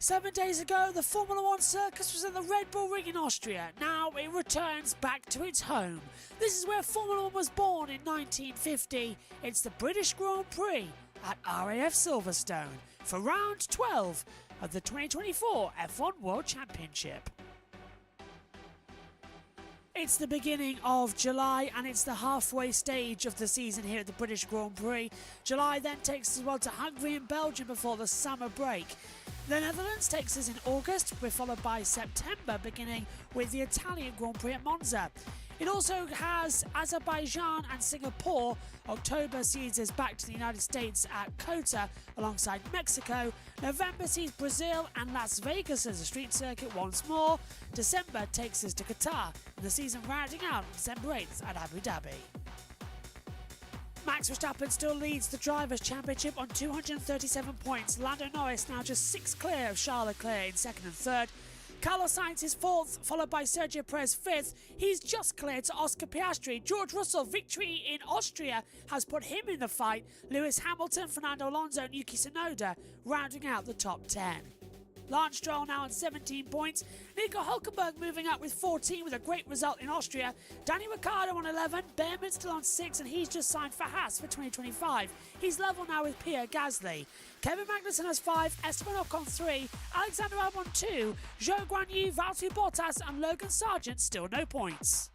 Seven days ago, the Formula One circus was at the Red Bull Ring in Austria. Now it returns back to its home. This is where Formula One was born in 1950. It's the British Grand Prix at RAF Silverstone for round 12 of the 2024 F1 World Championship. It's the beginning of July and it's the halfway stage of the season here at the British Grand Prix. July then takes us well to Hungary and Belgium before the summer break. The Netherlands takes us in August. We're followed by September, beginning with the Italian Grand Prix at Monza. It also has Azerbaijan and Singapore. October sees us back to the United States at COTA alongside Mexico. November sees Brazil and Las Vegas as a street circuit once more. December takes us to Qatar, and the season rounding out December 8th at Abu Dhabi. Max Verstappen still leads the Drivers' Championship on 237 points. Lando Norris now just 6 clear of Charles Leclerc in second and third. Carlos Sainz is fourth, followed by Sergio Perez fifth. He's just clear to Oscar Piastri. George Russell, victory in Austria has put him in the fight. Lewis Hamilton, Fernando Alonso and Yuki Tsunoda rounding out the top 10. Lance Stroll now on 17 points. Nico Hülkenberg moving up with 14 with a great result in Austria. Danny Ricciardo on 11, Behrman still on 6 and he's just signed for Haas for 2025. He's level now with Pierre Gasly. Kevin Magnussen has 5, Esteban Ocon 3, Alexander Albon 2, Zhou Guanyu, Valtteri Bottas and Logan Sargent still no points.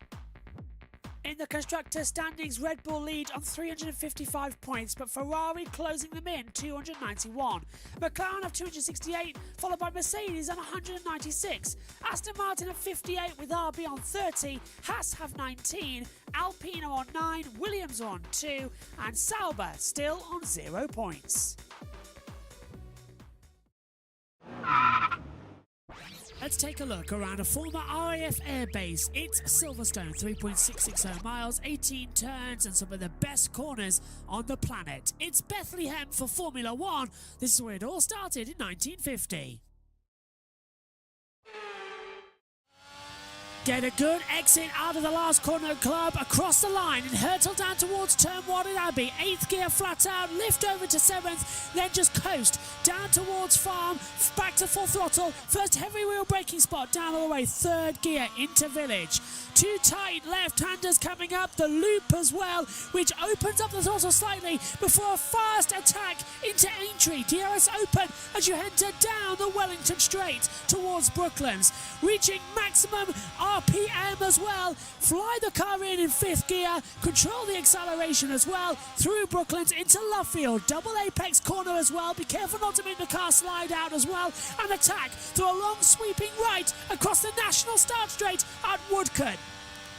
In the constructor standings, Red Bull lead on 355 points, but Ferrari closing them in 291. McLaren have 268, followed by Mercedes on 196. Aston Martin have 58 with RB on 30. Haas have 19, Alpine are on 9, Williams are on 2, and Sauber still on 0 points. Let's take a look around a former RAF airbase. It's Silverstone, 3.660 miles, 18 turns and some of the best corners on the planet. It's Bethlehem for Formula One. This is where it all started in 1950. Get a good exit out of the last corner club, across the line and hurtle down towards turn 1 at Abbey. 8th gear flat out, lift over to 7th, then just coast down towards Farm, back to full throttle. First heavy wheel braking spot down all the way, 3rd gear into Village. Too tight left-handers coming up, the loop as well, which opens up the throttle slightly before a fast attack into Aintree. DRS open as you enter down the Wellington Straight towards Brooklands, reaching maximum RPM as well. Fly the car in 5th gear, control the acceleration as well through Brooklands into Lovefield. Double apex corner as well. Be careful not to make the car slide out as well. And attack through a long sweeping right across the National Start Straight at Woodcote.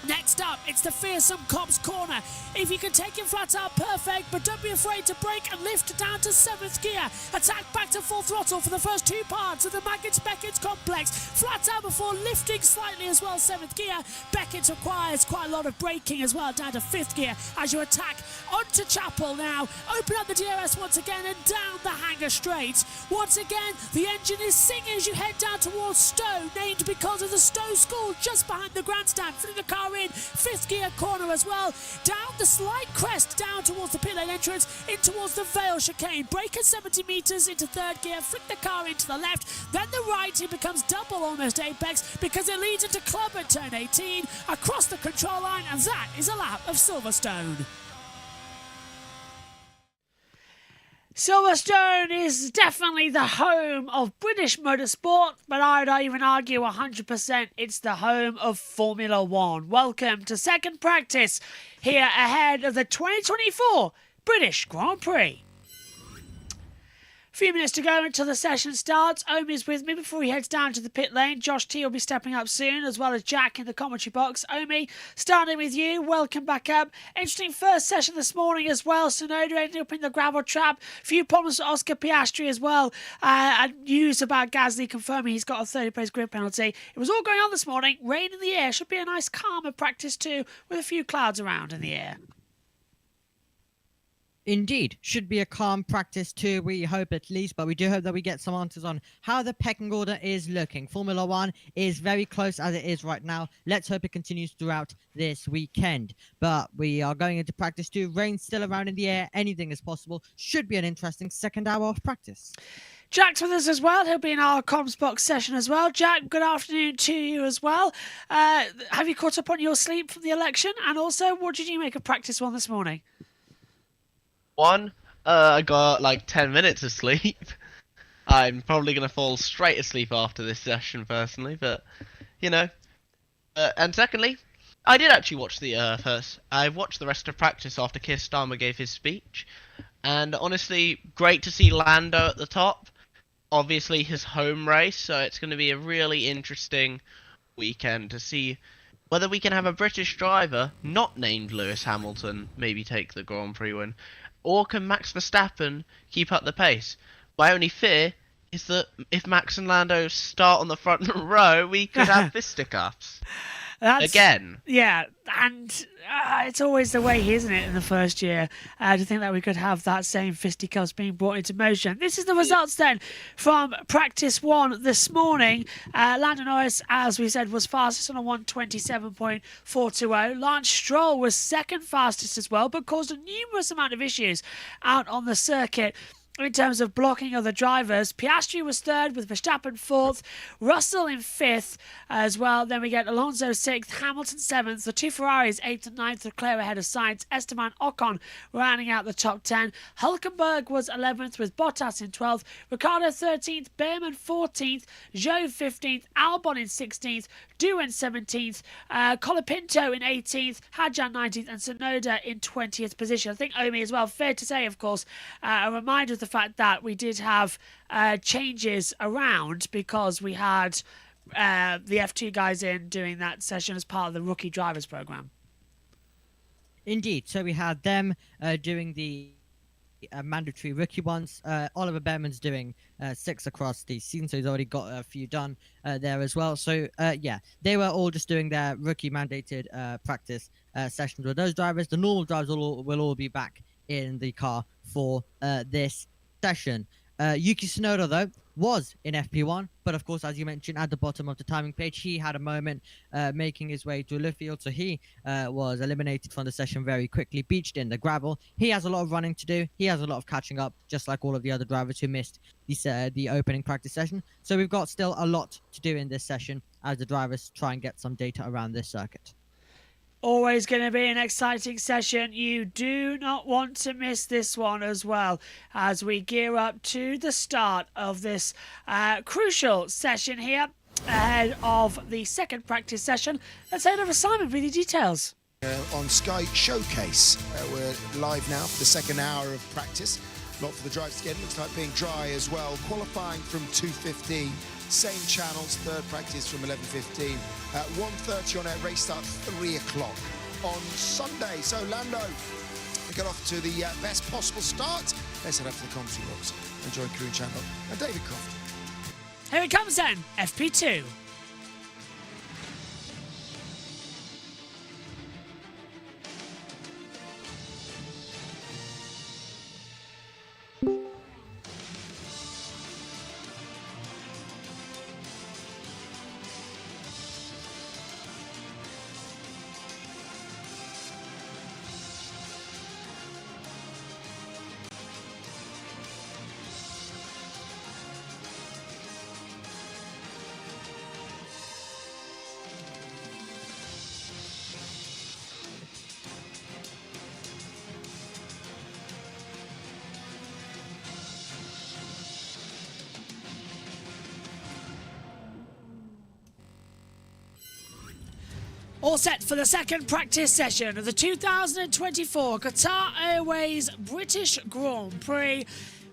Next up, it's the fearsome Cops corner. If you can take it flat out, perfect, but don't be afraid to brake and lift down to 7th gear. Attack back to full throttle for the first 2 parts of the Maggots-Beckett's complex. Flat out before lifting slightly as well, 7th gear. Beckett's requires quite a lot of braking as well, down to 5th gear as you attack onto Chapel now. Open up the DRS once again and down the Hanger Straight. Once again, the engine is singing as you head down towards Stowe, named because of the Stowe School just behind the grandstand. Flipping the car in, 5th gear corner as well. Down the slight crest, down towards the pit lane entrance, in towards the Vale chicane. Brake at 70 metres into 3rd gear, flick the car into the left, then the right. It becomes double almost apex because it leads into Club at turn 18, across the control line, and that is a lap of Silverstone. Silverstone is definitely the home of British motorsport, but I would even argue 100% it's the home of Formula One. Welcome to second practice here ahead of the 2024 British Grand Prix. Few minutes to go until the session starts. Omi's with me before he heads down to the pit lane. Josh T will be stepping up soon, as well as Jack in the commentary box. Omi, starting with you. Welcome back up. Interesting first session this morning as well. Tsunoda ending up in the gravel trap. Few problems for Oscar Piastri as well. And news about Gasly confirming he's got a 30-place grid penalty. It was all going on this morning. Rain in the air. Should be a nice calmer practice too, with a few clouds around in the air. Indeed, should be a calm practice too, we hope at least, but we do hope that we get some answers on how the pecking order is looking. Formula One is very close as it is right now. Let's hope it continues throughout this weekend. But we are going into practice too. Rain's still around in the air. Anything is possible. Should be an interesting second hour of practice. Jack's with us as well. He'll be in our comms box session as well. Jack, good afternoon to you as well. Have you caught up on your sleep from the election? And also, what did you make of practice one this morning? I got like 10 minutes of sleep. I'm probably going to fall straight asleep after this session personally, but you know. And secondly, I did actually watch the first. I watched the rest of practice after Keir Starmer gave his speech, and honestly, great to see Lando at the top. Obviously his home race, so it's going to be a really interesting weekend to see whether we can have a British driver not named Lewis Hamilton maybe take the Grand Prix win. Or can Max Verstappen keep up the pace? My only fear is that if Max and Lando start on the front row, we could have fisticuffs. Again. Yeah, and it's always the way, isn't it, in the first year, to think that we could have that same fisticuffs being brought into motion. This is the results then from practice one this morning. Lando Norris, as we said, was fastest on a 1:27.420. Lance Stroll was second fastest as well, but caused a numerous amount of issues out on the circuit. In terms of blocking other drivers, Piastri was third with Verstappen fourth, Russell in fifth as well. Then we get Alonso sixth, Hamilton seventh, the two Ferraris eighth and ninth, Leclerc ahead of Sainz, Esteban Ocon rounding out the top 10. Hulkenberg was 11th with Bottas in 12th, Ricciardo 13th, Behrman 14th, Zhou 15th, Albon in 16th, Du in 17th, Colapinto in 18th, Hadjar 19th, and Tsunoda in 20th position. I think Omi as well, fair to say, of course, a reminder of the fact that we did have changes around because we had the F2 guys in doing that session as part of the rookie drivers program. Indeed, so we had them doing the mandatory rookie ones. Oliver Behrman's doing 6 across the season, so he's already got a few done there as well. So yeah, they were all just doing their rookie mandated practice sessions with those drivers. The normal drivers will all be back in the car for this session. Yuki Tsunoda, though, was in FP1, but of course, as you mentioned, at the bottom of the timing page, he had a moment making his way to Luffield, so he was eliminated from the session very quickly, beached in the gravel. He has a lot of running to do. He has a lot of catching up, just like all of the other drivers who missed the opening practice session. So we've got still a lot to do in this session as the drivers try and get some data around this circuit. Always going to be an exciting session. You do not want to miss this one as well as we gear up to the start of this crucial session here ahead of the second practice session. Let's head over to Simon with the details. On Sky Showcase, we're live now for the second hour of practice. Lot for the drives to get. Looks like being dry as well. Qualifying from 2:15. Same channels, third practice from 11:15. 1:30 on air, race start 3 o'clock on Sunday. So Lando, we get off to the best possible start. Let's head up to the commentary box and join Crew Channel and David Croft. Here it comes then, FP2. All set for the second practice session of the 2024 Qatar Airways British Grand Prix.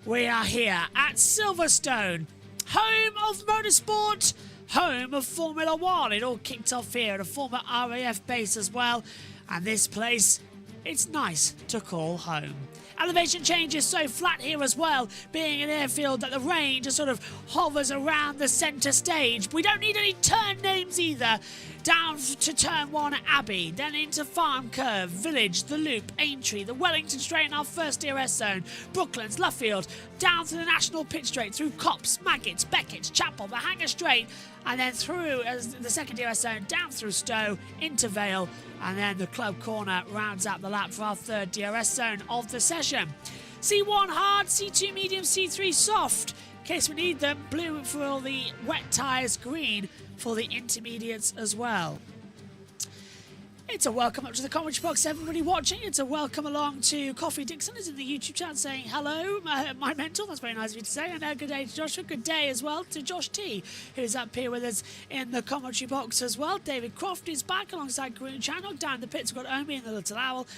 We are here at Silverstone, home of motorsport, home of Formula One. It all kicked off here at a former RAF base as well, and this place, it's nice to call home. Elevation change is so flat here as well, being an airfield that the rain just sort of hovers around the centre stage. We don't need any turn names either. Down to Turn 1 at Abbey, then into Farm Curve, Village, The Loop, Aintree, the Wellington Straight in our first DRS zone, Brooklands, Luffield, down to the National Pit Straight, through Copse, Maggots, Beckett, Chapel, the Hanger Straight, and then through as the second DRS zone, down through Stowe, into Vale, and then the Club Corner rounds out the lap for our third DRS zone of the session. C1 hard, C2 medium, C3 soft. In case we need them, blue for all the wet tyres, green for the intermediates as well. It's a welcome up to the commentary box, everybody watching. It's a welcome along to Coffee Dixon, who's in the YouTube chat saying hello, my mentor. That's very nice of you to say. And good day to Joshua. Good day as well to Josh T, who's up here with us in the commentary box as well. David Croft is back alongside Green Channel. Down in the pits, we've got Omi and the Little Owl,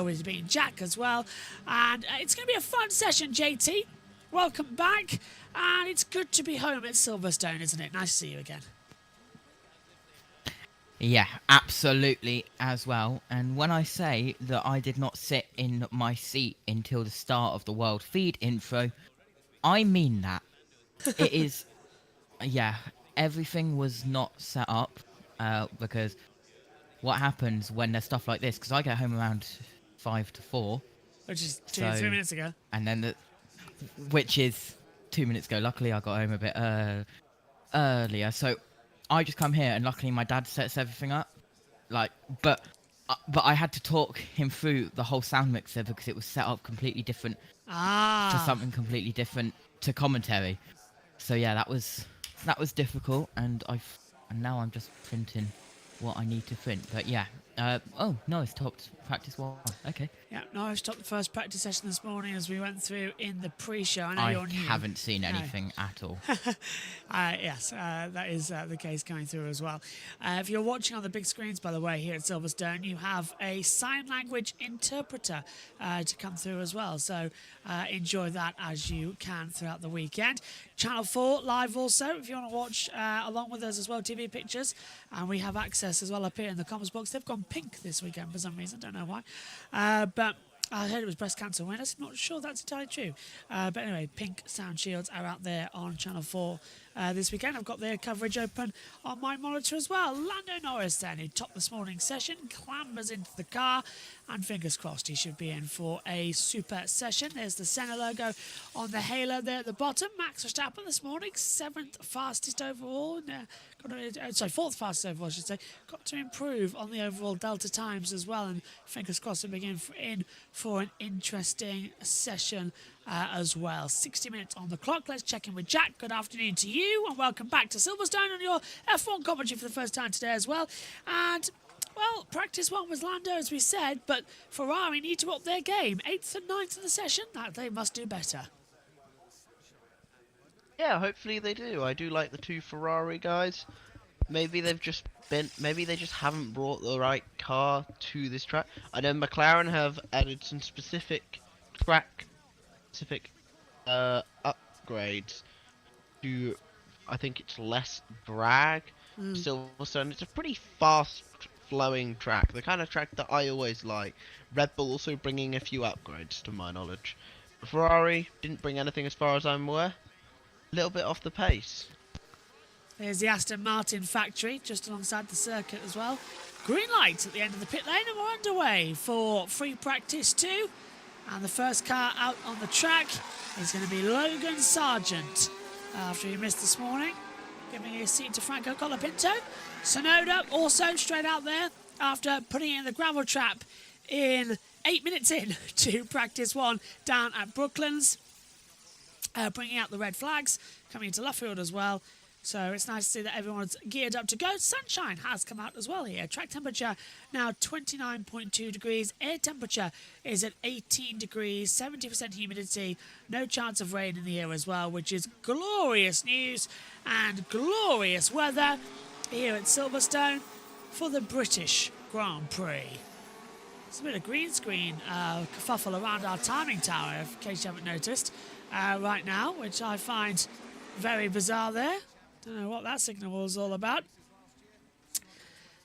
with being Jack as well. And it's going to be a fun session, JT. Welcome back. And it's good to be home at Silverstone, isn't it? Nice to see you again. Yeah, absolutely as well. And when I say that I did not sit in my seat until the start of the World Feed intro, I mean that. It is, yeah, everything was not set up because what happens when there's stuff like this, because I get home around 5 to 4. Which is 3 minutes ago. And then, which is 2 minutes ago. Luckily, I got home a bit earlier, so I just come here, and luckily my dad sets everything up. But I had to talk him through the whole sound mixer because it was set up completely different to something completely different to commentary. So yeah, that was difficult, and now I'm just printing what I need to print. But yeah, oh no, it's stopped practice 1. Okay. Yeah, no, I stopped the first practice session this morning as we went through in the pre-show. I know you're new. I haven't seen anything at all. Yes, that is the case going through as well. If you're watching on the big screens, by the way, here at Silverstone, you have a sign language interpreter to come through as well. So enjoy that as you can throughout the weekend. Channel 4 live also, if you want to watch along with us as well, TV pictures. And we have access as well up here in the comments box. They've gone pink this weekend for some reason, don't know why. But I heard it was breast cancer awareness. I'm not sure that's entirely true. But anyway, pink sound shields are out there on Channel 4 this weekend. I've got their coverage open on my monitor as well. Lando Norris then, who topped this morning's session, clambers into the car, and fingers crossed he should be in for a super session. There's the Senna logo on the halo there at the bottom. Max Verstappen this morning, 7th fastest overall. Fourth fastest overall, I should say. Got to improve on the overall Delta times as well, and fingers crossed he'll begin in for an interesting session as well. 60 minutes on the clock. Let's check in with Jack. Good afternoon to you, and welcome back to Silverstone on your F1 commentary for the first time today as well. And well, practice 1 was Lando, as we said, but Ferrari need to up their game. 8th and 9th in the session. That they must do better. Yeah, hopefully they do. I do like the 2 Ferrari guys. Maybe they just haven't brought the right car to this track. I know McLaren have added some specific upgrades to, I think it's less drag. Silverstone, it's a pretty fast flowing track, the kind of track that I always like. Red Bull also bringing a few upgrades to my knowledge. Ferrari didn't bring anything as far as I'm aware. A little bit off the pace. There's the Aston Martin factory just alongside the circuit as well. Green light at the end of the pit lane, and we're underway for free practice 2. And the first car out on the track is going to be Logan Sargent after he missed this morning, giving a seat to Franco Colapinto. Sonoda also straight out there after putting in the gravel trap in 8 minutes in to practice 1 down at Brooklands. Bringing out the red flags, coming into Luffield as well. So it's nice to see that everyone's geared up to go. Sunshine has come out as well here. Track temperature now 29.2 degrees. Air temperature is at 18 degrees, 70% humidity. No chance of rain in the air as well, which is glorious news and glorious weather here at Silverstone for the British Grand Prix. There's a bit of green screen kerfuffle around our timing tower, in case you haven't noticed, right now, which I find very bizarre there. Don't know what that signal was all about.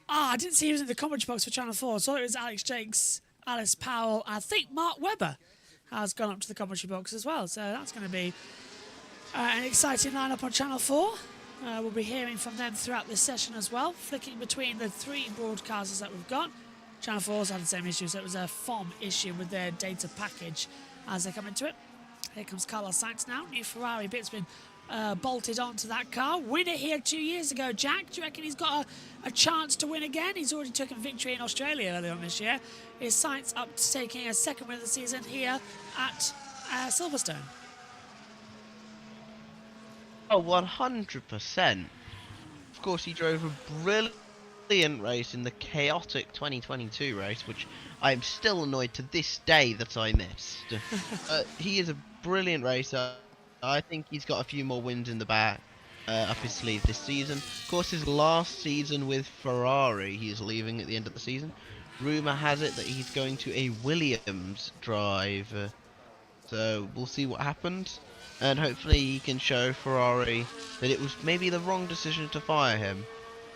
I didn't see he was in the commentary box for Channel 4. I saw it was Alex Jakes, Alice Powell, I think Mark Webber has gone up to the commentary box as well. So that's going to be an exciting lineup on Channel 4. We'll be hearing from them throughout this session as well, flicking between the 3 broadcasters that we've got. Channel 4's had the same issue, so it was a FOM issue with their data package as they come into it. Here comes Carlos Sainz now. New Ferrari bit's been bolted onto that car. Winner here 2 years ago, Jack. Do you reckon he's got a chance to win again? He's already taken victory in Australia earlier on this year. Is Sainz up to taking a second win of the season here at Silverstone? Oh, 100%. Of course, he drove a brilliant race in the chaotic 2022 race, which I am still annoyed to this day that I missed. He is a brilliant racer. I think he's got a few more wins in the back up his sleeve this season. Of course, his last season with Ferrari, he's leaving at the end of the season. Rumour has it that he's going to a Williams drive. So we'll see what happens. And hopefully he can show Ferrari that it was maybe the wrong decision to fire him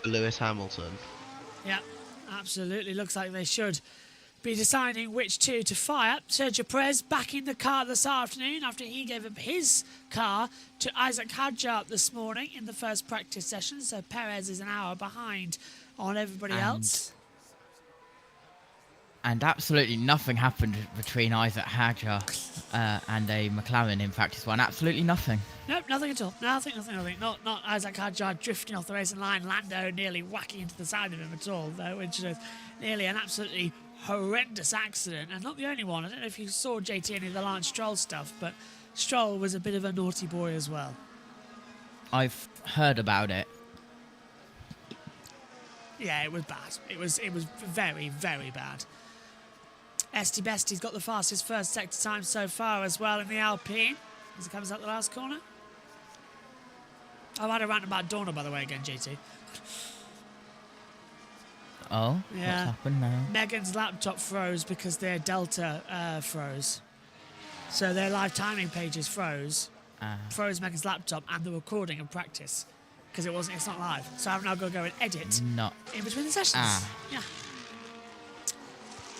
for Lewis Hamilton. Yeah, absolutely. Looks like they should be deciding which two to fire. Sergio Perez back in the car this afternoon after he gave up his car to Isaac Hadjar this morning in the first practice session. So Perez is an hour behind on everybody else. And absolutely nothing happened between Isaac Hadjar and a McLaren in practice one. Absolutely nothing. Nope, nothing at all. Nothing. Not Isaac Hadjar drifting off the racing line. Lando nearly whacking into the side of him at all, though, which is nearly an absolutely horrendous accident. And not the only one. I don't know if you saw JT any of the Lance Stroll stuff, but Stroll was a bit of a naughty boy as well. I've heard about it. Yeah, it was bad. It was very, very bad. Esty Bestie's got the fastest first sector time so far as well in the Alpine as it comes out the last corner. I've had a rant about Dorna, by the way, again, JT. Oh, Yeah. what's happened now? Megan's laptop froze because their Delta froze. So their live timing pages froze. Froze Megan's laptop and the recording of practice because it's not live. So I've now got to go and edit Not. in between the sessions. Yeah.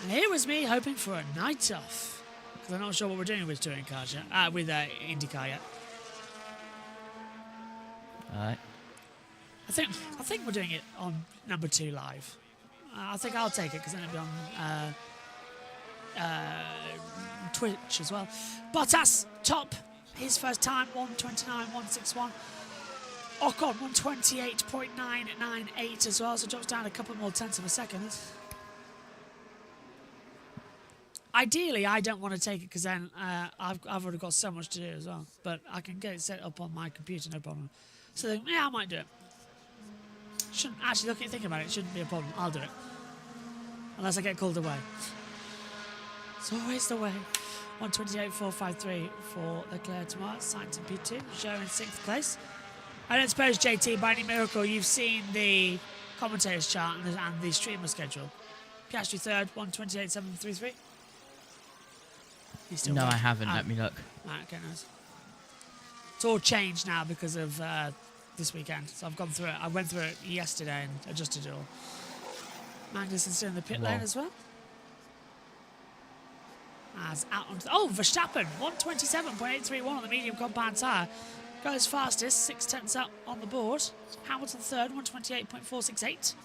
And here was me hoping for a night off because I'm not sure what we're doing with touring cars yet, with IndyCar yet. Alright. I think we're doing it on number 2 live. I think I'll take it because then it'll be on Twitch as well. Bottas top his first time 1:29.161. Ocon 1:28.998 as well, so drops down a couple more tenths of a second. Ideally, I don't want to take it because then I've already got so much to do as well. But I can get it set up on my computer, no problem. So then, yeah, I might do it. Shouldn't actually think about it. It shouldn't be a problem. I'll do it, unless I get called away. It's always the way. 1:28.453 for Leclerc tomorrow. Sainz in P2, Joe in 6th place. I don't suppose, JT, by any miracle, you've seen the commentators chart and the streamer schedule. Piastri 3rd, 1:28.733. No, I haven't. Let me look. Right, okay, nice. It's all changed now because of this weekend. So I've gone through it. I went through it yesterday and adjusted it all. Magnussen's still in the pit lane as well. As out on Verstappen, 1:27.831 on the medium compound tyre. Goes fastest, 6 tenths up on the board. Hamilton 3rd, 1:28.468.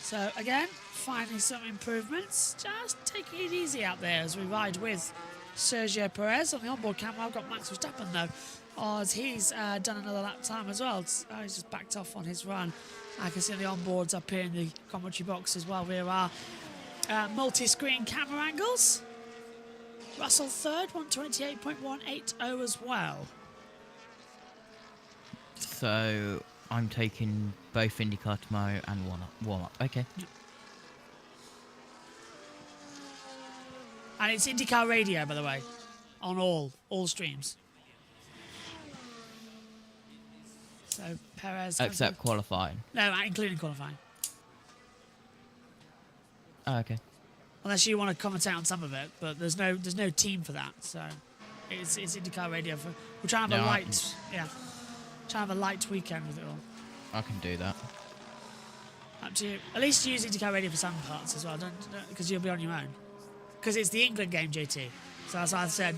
So again, finding some improvements. Just taking it easy out there as we ride with Sergio Perez. On the onboard camera, I've got Max Verstappen though, as he's done another lap time as well. He's just backed off on his run. I can see the onboards up here in the commentary box as well. There are multi-screen camera angles. Russell 3rd, 1:28.180 as well. So I'm taking both IndyCar tomorrow and warm up. Okay. Yep. And it's IndyCar radio, by the way, on all streams. So Perez. Except qualifying. No, including qualifying. Oh, okay. unless you want to commentate on some of it. But there's no team for that, so it's IndyCar Radio. We're trying to have a light, trying to have a light weekend with it all. I can do that. Up to you. At least use IndyCar Radio for some parts as well, don't because you'll be on your own. Because it's the England game, JT. So that's why I said,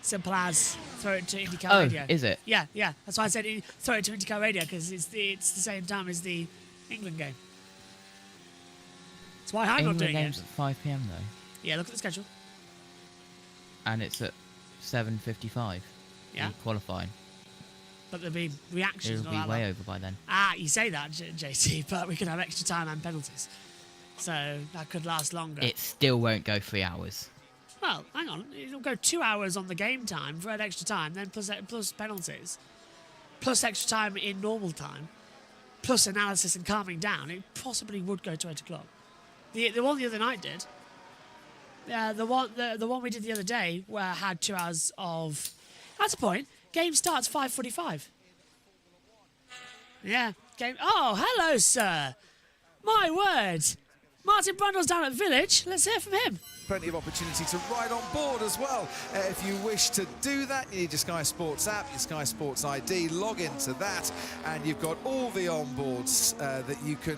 simple as throw it to IndyCar Radio. Oh, is it? Yeah. That's why I said throw it to IndyCar Radio because it's the same time as the England game. That's why I'm not doing game's it. at 5 p.m. though. Yeah, look at the schedule. And it's at 7:55. Yeah. Qualifying. But there'll be reactions. It'll and all be that way lot. over by then. You say that, JT, but we could have extra time and penalties. So that could last longer. It still won't go 3 hours. Well, hang on. It'll go 2 hours on the game time for an extra time, then plus penalties, plus extra time in normal time, plus analysis and calming down. It possibly would go to 8 o'clock. The one the other night did. The one we did the other day where had 2 hours of. That's a point. Game starts 5:45. Yeah. Game. Oh, hello, sir. My word. Martin Brundle's down at Village. Let's hear from him. Plenty of opportunity to ride on board as well. If you wish to do that, you need your Sky Sports app, your Sky Sports ID, log into that, and you've got all the onboards that you can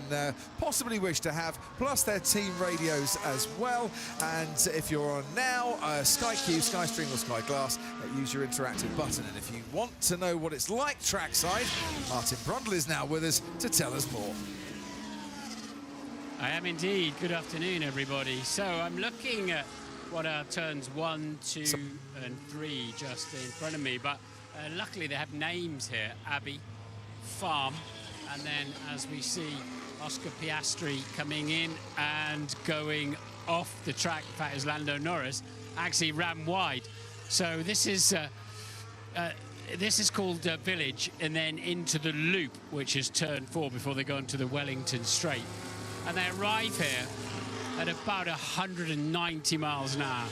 possibly wish to have, plus their team radios as well. And if you're on now, Sky Q, Sky Stream or Sky Glass, use your interactive button. And if you want to know what it's like trackside, Martin Brundle is now with us to tell us more. I am indeed. Good afternoon, everybody. So I'm looking at what are turns 1, 2 and 3 just in front of me, but luckily they have names here. Abbey, Farm, and then as we see Oscar Piastri coming in and going off the track. In fact, as Lando Norris actually ran wide. So this is called Village, and then into the loop, which is turn 4 before they go into the Wellington Straight. And they arrive here at about 190 miles an hour.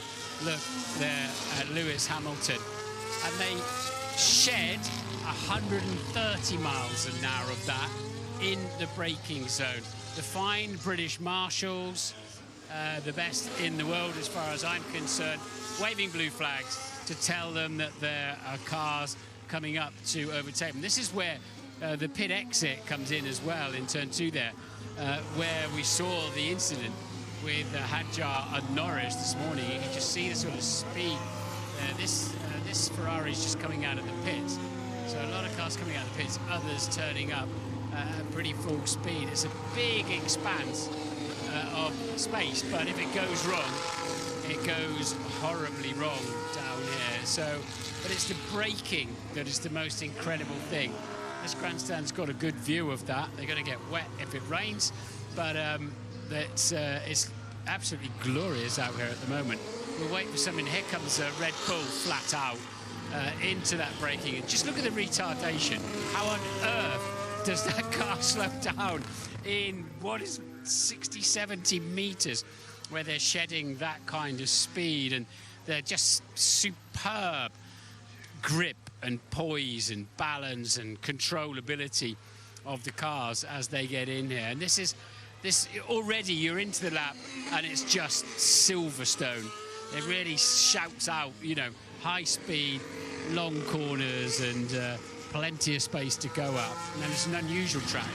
Look there at Lewis Hamilton. And they shed 130 miles an hour of that in the braking zone. The fine British Marshals, the best in the world as far as I'm concerned, waving blue flags to tell them that there are cars coming up to overtake them. This is where the pit exit comes in as well in turn 2 there. Where we saw the incident with Hadjar and Norris this morning. You can just see the sort of speed. This Ferrari is just coming out of the pits. So a lot of cars coming out of the pits, others turning up at pretty full speed. It's a big expanse of space, but if it goes wrong, it goes horribly wrong down here. So, but it's the braking that is the most incredible thing. This grandstand's got a good view of that. They're going to get wet if it rains, but it's absolutely glorious out here at the moment. We'll wait for something. Here comes Red Bull flat out into that braking. And just look at the retardation. How on earth does that car slow down in what is 60, 70 meters where they're shedding that kind of speed? And they're just superb grip and poise and balance and controllability of the cars as they get in here. And this already you're into the lap and it's just Silverstone. It really shouts out, high speed, long corners and plenty of space to go up. And it's an unusual track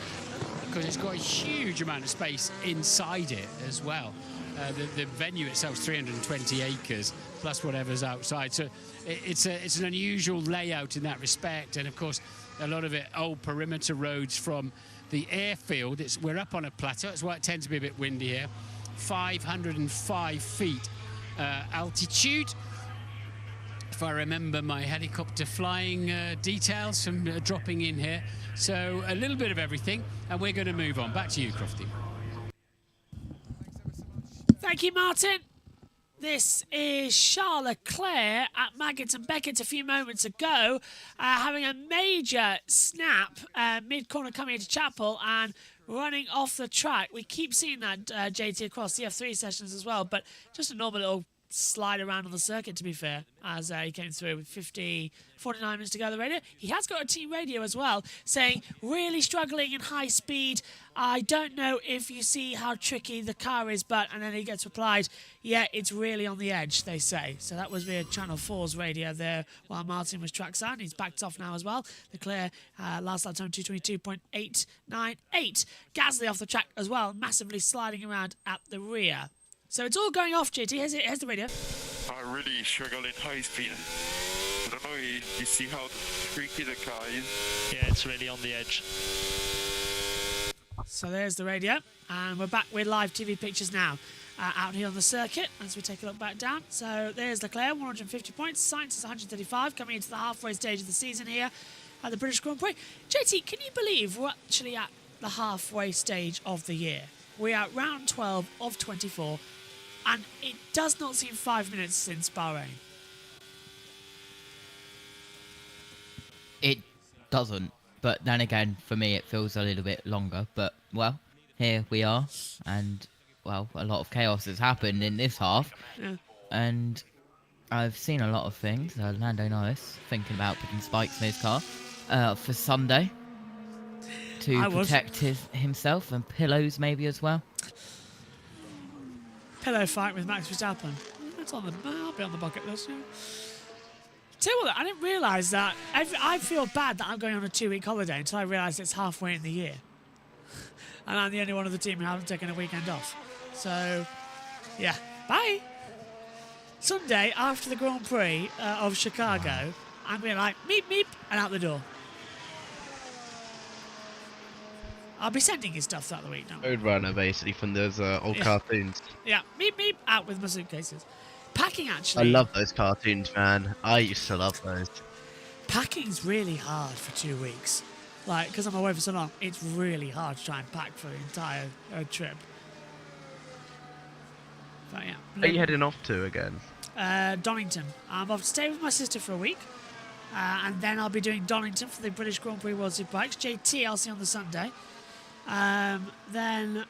because it's got a huge amount of space inside it as well. The venue itself is 320 acres plus whatever's outside. So it's an unusual layout in that respect. And of course, a lot of it old perimeter roads from the airfield. We're up on a plateau. That's why it tends to be a bit windy here. 505 feet altitude. If I remember my helicopter flying details from dropping in here. So a little bit of everything. And we're going to move on. Back to you, Crofty. Thank you, Martin. This is Charles Leclerc at Maggott and Beckett a few moments ago, having a major snap mid-corner coming into Chapel and running off the track. We keep seeing that, JT, across the F3 sessions as well, but just a normal little slide around on the circuit, to be fair, as he came through with 49 minutes to go on the radio. He has got a team radio as well, saying, really struggling in high speed. I don't know if you see how tricky the car is, but, and then he gets replied, yeah, it's really on the edge, they say. So that was via Channel 4's radio there while Martin was trackside. He's backed off now as well. Leclerc, last lap time 222.898. Gasly off the track as well, massively sliding around at the rear. So it's all going off, JT. Here's the radio. I really struggle in high speed. I don't know, you see how tricky the car is? Yeah, it's really on the edge. So there's the radio, and we're back with live TV pictures now out here on the circuit as we take a look back down. So there's Leclerc, 150 points. Sainz is 135, coming into the halfway stage of the season here at the British Grand Prix. JT, can you believe we're actually at the halfway stage of the year? We're at round 12 of 24, and it does not seem 5 minutes since Bahrain. It doesn't. But then again, for me, it feels a little bit longer. But, well, here we are. And, well, a lot of chaos has happened in this half. Yeah. And I've seen a lot of things. Lando Norris thinking about putting spikes in his car for Sunday to protect himself, and pillows maybe as well. Pillow fight with Max Verstappen. That's on the... I'll be on the bucket list. Yeah. Tell you what, I didn't realise that. I feel bad that I'm going on a 2-week holiday until I realise it's halfway in the year. And I'm the only one of the team who haven't taken a weekend off. So, yeah. Bye. Sunday, after the Grand Prix of Chicago, I'm going to like, meep, meep, and out the door. I'll be sending you stuff throughout the week, don't I? Roadrunner, basically, from those old cartoons. Yeah, meep, meep, out with my suitcases. Packing, I actually. love those cartoons, man. I used to love those. Packing's really hard for 2 weeks. Like, because I'm away for so long, it's really hard to try and pack for the entire trip. But yeah. Where are you heading off to again? Donington. I'm off to stay with my sister for a week. And then I'll be doing Donington for the British Grand Prix World Superbikes. JT, I'll see on the Sunday. Then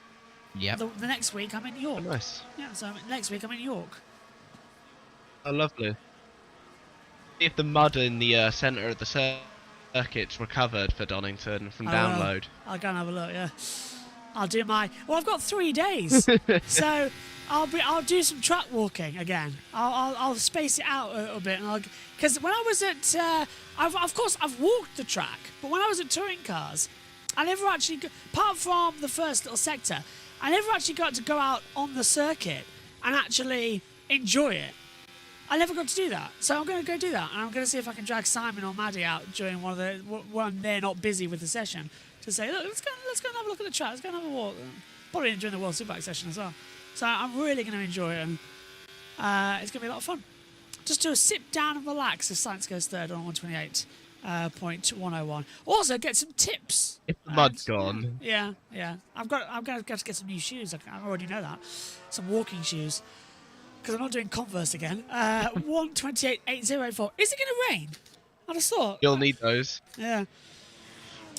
Yep. the next week, I'm in York. Oh, nice. Yeah, so next week, I'm in York. Oh, lovely. See if the mud in the centre of the circuit's recovered for Donington from download. I'll go and have a look, yeah. I'll do my... Well, I've got 3 days. So I'll do some track walking again. I'll space it out a little bit. Because when I was at... of course, I've walked the track. But when I was at touring cars, I never actually... Apart from the first little sector, I never actually got to go out on the circuit and actually enjoy it. I never got to do that, so I'm going to go do that, and I'm going to see if I can drag Simon or Maddie out during when they're not busy with the session to say, look, let's go and have a look at the track, let's go and have a walk. Probably during the World Superbike session as well. So I'm really going to enjoy it, and it's going to be a lot of fun. Just to sit down and relax if Sainz goes third on 128.101. Also get some tips. If the mud's gone. Yeah. I'm going to get some new shoes. I already know that. Some walking shoes. Because I'm not doing Converse again. 128.804. Is it going to rain? I just thought. You'll need those. Yeah.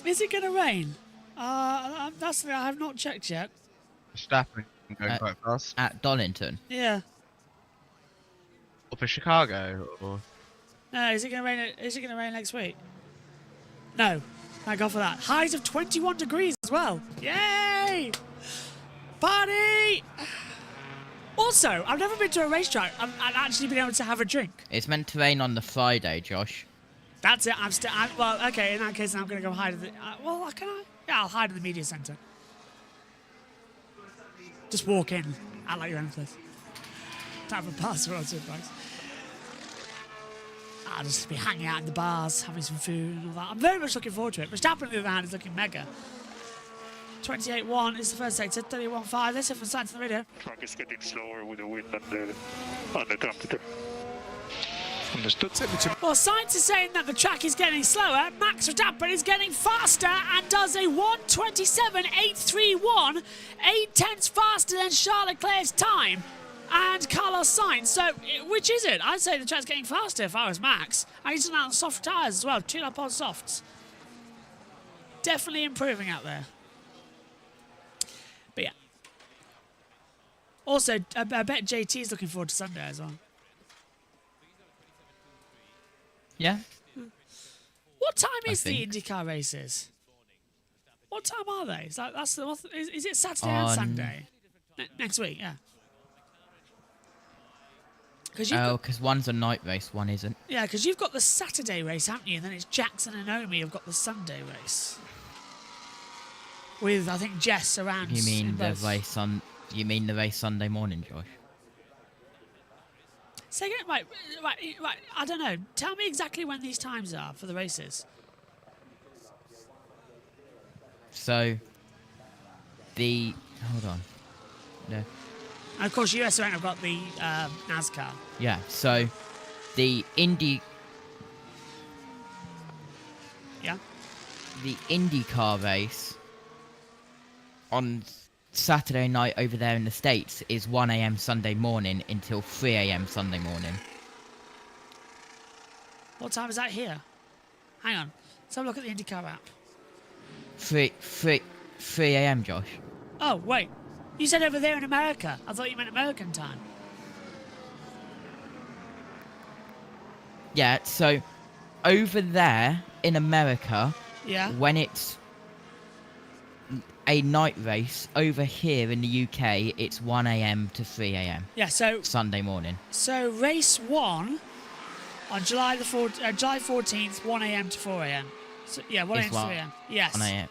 Is it going to rain? That's the I have not checked yet. Verstappen going quite fast. At Donington. Yeah. Or for Chicago, or... No, is it going to rain? Is it going to rain next week? No. Thank God for that. Highs of 21 degrees as well. Yay! Party! Also, I've never been to a racetrack and actually been able to have a drink. It's meant to rain on the Friday, Josh. That's it. Well, okay. In that case, I'm going to go hide at the. Well, can I? Yeah, I'll hide in the media centre. Just walk in, act like your own place. Don't have a pass for all superbikes. I'll just be hanging out in the bars, having some food and all that. I'm very much looking forward to it. Verstappen, on the other hand, is looking mega. 28.1 is the first sector, 31.5. Let's hear from Sainz on the radio. Truck is getting slower with the wind on the computer. Understood. Well, Sainz is saying that the track is getting slower. Max Verstappen is getting faster and does a 1:27.831, 8 tenths faster than Charles Leclerc's time and Carlos Sainz. So, which is it? I'd say the track's getting faster if I was Max. And he's done that on soft tyres as well, tune-up on softs. Definitely improving out there. But yeah. Also, I bet JT's looking forward to Sunday as well. Yeah. What time is the IndyCar races? What time are they? Is it Saturday and Sunday? Next week, yeah. Because one's a night race, one isn't. Yeah, because you've got the Saturday race, haven't you? And then it's Jackson and Omi have got the Sunday race. With, I think, Jess around. You mean the race on? You mean the race Sunday morning, Josh? Say again, right. I don't know. Tell me exactly when these times are for the races. So, hold on. No. And of course, US have got the NASCAR. Yeah. So, the Yeah. The IndyCar race on Saturday night over there in the States is 1 a.m. Sunday morning until 3 a.m. Sunday morning. What time is that here? Hang on. Let's have a look at the IndyCar app. 3 a.m. Josh. Oh, wait. You said over there in America. I thought you meant American time. Yeah, so over there in America, Yeah. when it's a night race, over here in the UK, it's 1 a.m. to 3 a.m. Yeah, so Sunday morning. So race 1 on July 14th, 1 a.m. to 4 a.m. So, yeah, 1 a.m. to 3 a.m. Yes. 1 a.m.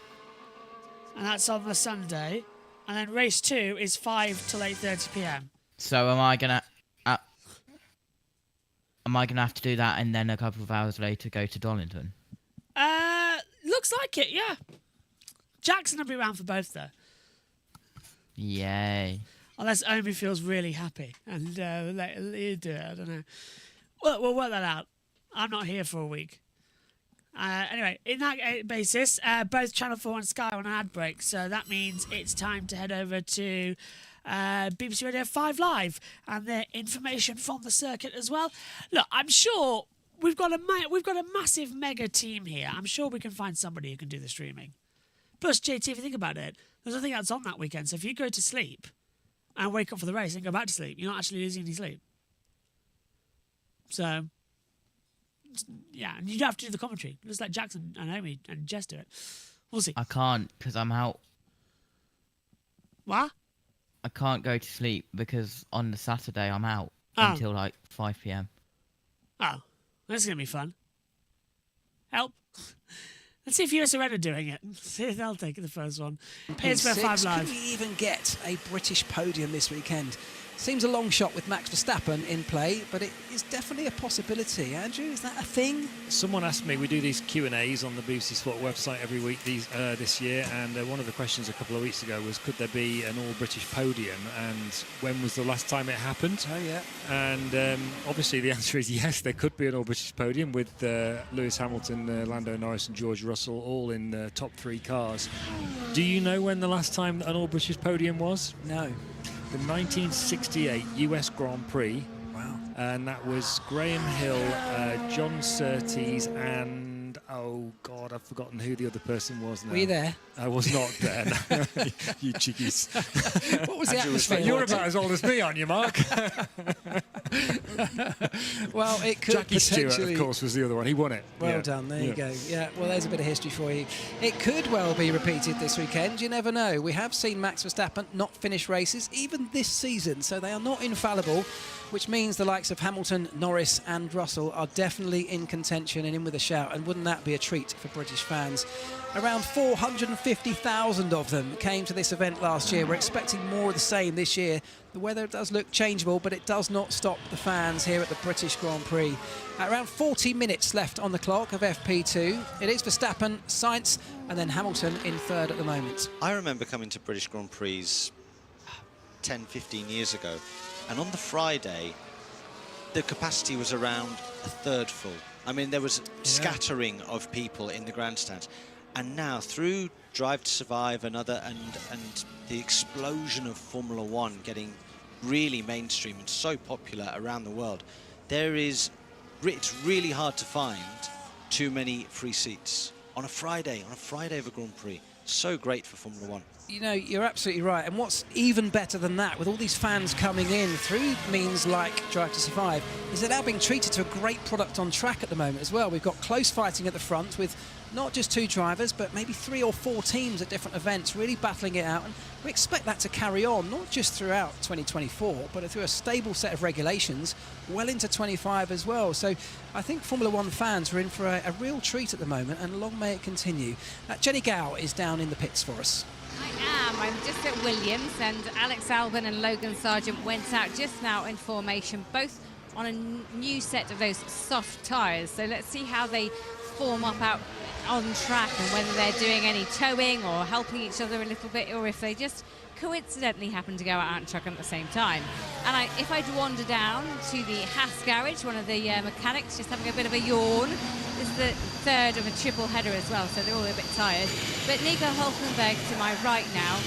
And that's on the Sunday. And then race 2 is 5 till 8:30 p.m. So am I gonna have to do that and then a couple of hours later go to Donington? Looks like it, yeah. Jackson will be around for both, though. Yay. Unless Omi feels really happy and let you do it, I don't know. Well, we'll work that out. I'm not here for a week. Anyway, in that basis, both Channel 4 and Sky are on an ad break, so that means it's time to head over to BBC Radio 5 Live and their information from the circuit as well. Look, I'm sure we've got a massive mega team here. I'm sure we can find somebody who can do the streaming. Plus, JT, if you think about it, there's nothing else on that weekend, so if you go to sleep and wake up for the race and go back to sleep, you're not actually losing any sleep. So, yeah, and you don't have to do the commentary. Just let Jackson and Omi and Jess do it. We'll see. I can't because I'm out. What? I can't go to sleep because on the Saturday I'm out until like 5 p.m. Oh, that's going to be fun. Help. Let's see if US are doing it. See if they'll take the first one. Here's for 5 Live. Could we even get a British podium this weekend? Seems a long shot with Max Verstappen in play, but it is definitely a possibility. Andrew, is that a thing? Someone asked me, we do these Q&As on the BBC Sport website every week this year, and one of the questions a couple of weeks ago was, could there be an all-British podium, and when was the last time it happened? Oh, yeah. And obviously the answer is yes, there could be an all-British podium with Lewis Hamilton, Lando Norris and George Russell all in top 3 cars. Do you know when the last time an all-British podium was? No. The 1968 US Grand Prix. Wow. And that was Graham Hill, John Surtees, and oh God, I've forgotten who the other person was now. Were you there? I was not there. You cheekies. What was the atmosphere? You're about as old as me, aren't you, Mark? Well, it could Jackie Stewart, potentially... of course, was the other one. He won it. Well done, there you go. Yeah, well, there's a bit of history for you. It could well be repeated this weekend. You never know. We have seen Max Verstappen not finish races, even this season, so they are not infallible, which means the likes of Hamilton, Norris and Russell are definitely in contention and in with a shout, and wouldn't that be a treat for British fans? Around 450,000 of them came to this event last year. We're expecting more of the same this year. The weather does look changeable, but it does not stop the fans here at the British Grand Prix. Around 40 minutes left on the clock of FP2. It is Verstappen, Sainz, and then Hamilton in third at the moment. I remember coming to British Grand Prix 10, 15 years ago, and on the Friday, the capacity was around a third full. I mean, there was scattering of people in the grandstands. And now, through Drive to Survive and the explosion of Formula One getting really mainstream and so popular around the world, it's really hard to find too many free seats on a Friday of a Grand Prix. So great for Formula One. You know, you're absolutely right. And what's even better than that, with all these fans coming in through means like Drive to Survive, is they're now being treated to a great product on track at the moment as well. We've got close fighting at the front with not just 2 drivers, but maybe 3 or 4 teams at different events really battling it out. And we expect that to carry on, not just throughout 2024, but through a stable set of regulations well into 25 as well. So I think Formula One fans are in for a real treat at the moment, and long may it continue. Jenny Gow is down in the pits for us. I am. I'm just at Williams, and Alex Albon and Logan Sargent went out just now in formation, both on a new set of those soft tyres. So let's see how they form up out on track, and whether they're doing any towing or helping each other a little bit, or if they just coincidentally happen to go out on track at the same time. And if I'd wander down to the Haas garage, one of the mechanics just having a bit of a yawn. This is the third of a triple header as well, so they're all a bit tired. But Nico Hulkenberg to my right now,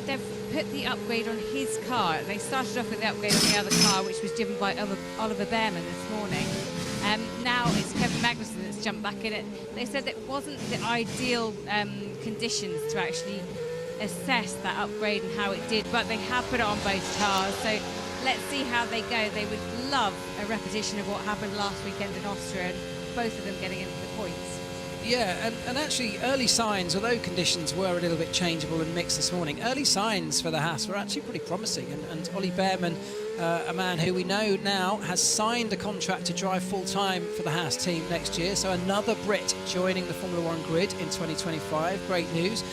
they've put the upgrade on his car. They started off with the upgrade on the other car, which was driven by Oliver Behrman this morning. Now it's Kevin Magnussen that's jumped back in it. They said it wasn't the ideal conditions to actually assess that upgrade and how it did, but they have put it on both cars. So let's see how they go. They would love a repetition of what happened last weekend in Austria, and both of them getting into the points. Yeah, and actually early signs, although conditions were a little bit changeable and mixed this morning, early signs for the Haas were actually pretty promising. And Ollie Behrman, a man who we know now has signed a contract to drive full-time for the Haas team next year, so another Brit joining the Formula One grid in 2025. Great news.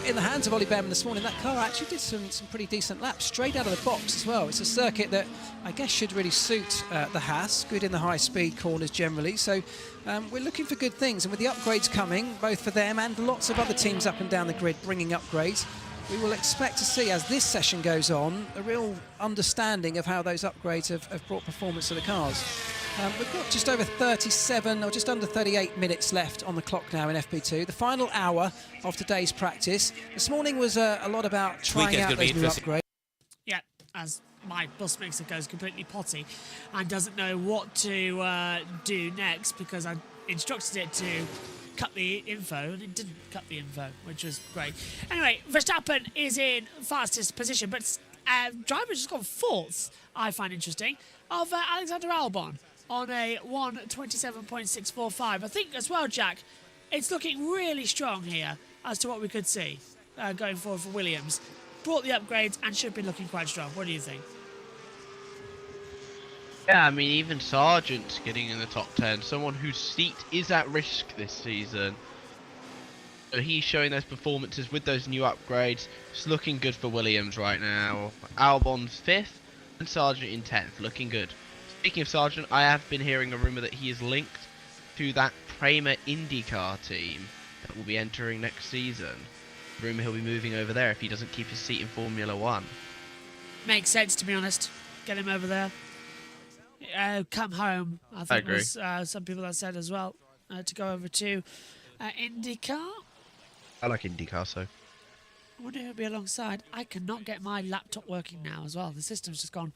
In the hands of Ollie Behrman this morning, that car actually did some pretty decent laps straight out of the box as well. It's a circuit that I guess should really suit the Haas, good in the high-speed corners generally. So we're looking for good things, and with the upgrades coming, both for them and lots of other teams up and down the grid bringing upgrades, we will expect to see, as this session goes on, a real understanding of how those upgrades have brought performance to the cars. We've got just over 37 or just under 38 minutes left on the clock now in FP2. The final hour of today's practice. This morning was a lot about trying out those new upgrades. Yeah, as my bus mixer goes completely potty and doesn't know what to do next, because I instructed it to cut the info and it didn't cut the info, which was great. Anyway, Verstappen is in fastest position, but driver just gone fourth, I find interesting, of Alexander Albon on a 1:27.645. I think as well, Jack, it's looking really strong here as to what we could see going forward for Williams. Brought the upgrades and should be looking quite strong. What do you think? Yeah, I mean, even Sargent's getting in the top 10. Someone whose seat is at risk this season. So he's showing those performances with those new upgrades. It's looking good for Williams right now. Albon's 5th and Sargent in 10th. Looking good. Speaking of Sargent, I have been hearing a rumour that he is linked to that Prima IndyCar team that will be entering next season. Rumour he'll be moving over there if he doesn't keep his seat in Formula One. Makes sense, to be honest. Get him over there. Come home, I think was some people have said as well, to go over to IndyCar. I like IndyCar, so. I wonder who'll be alongside. I cannot get my laptop working now as well. The system's just gone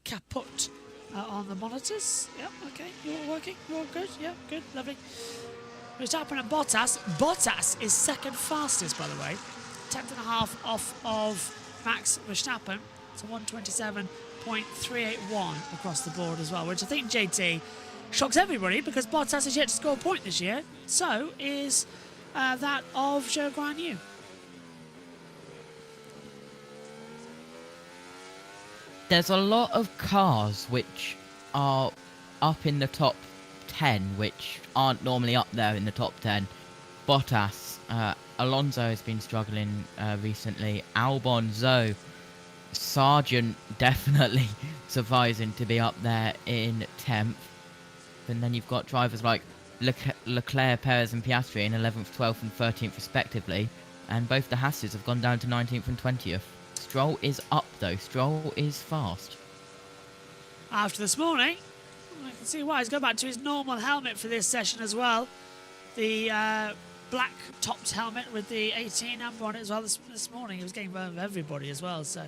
kaput on the monitors. Yep, okay, you're all working, you're all good, yeah, good, lovely. Verstappen and Bottas. Bottas is second fastest, by the way. 10th and a half off of Max Verstappen. It's a 1:27.381 across the board as well, which I think, JT, shocks everybody because Bottas has yet to score a point this year. So is that of Zhou Guanyu. There's a lot of cars which are up in the top 10, which aren't normally up there in the top 10. Bottas, Alonso has been struggling recently. Albon, Zhou, Sargent definitely surprising to be up there in 10th. And then you've got drivers like Leclerc, Perez and Piastri in 11th, 12th and 13th respectively. And both the Hasses have gone down to 19th and 20th. Stroll is up though. Stroll is fast. After this morning, I can see why. He's going back to his normal helmet for this session as well. The black topped helmet with the 18 number on it as well. This morning he was getting rid of everybody as well. So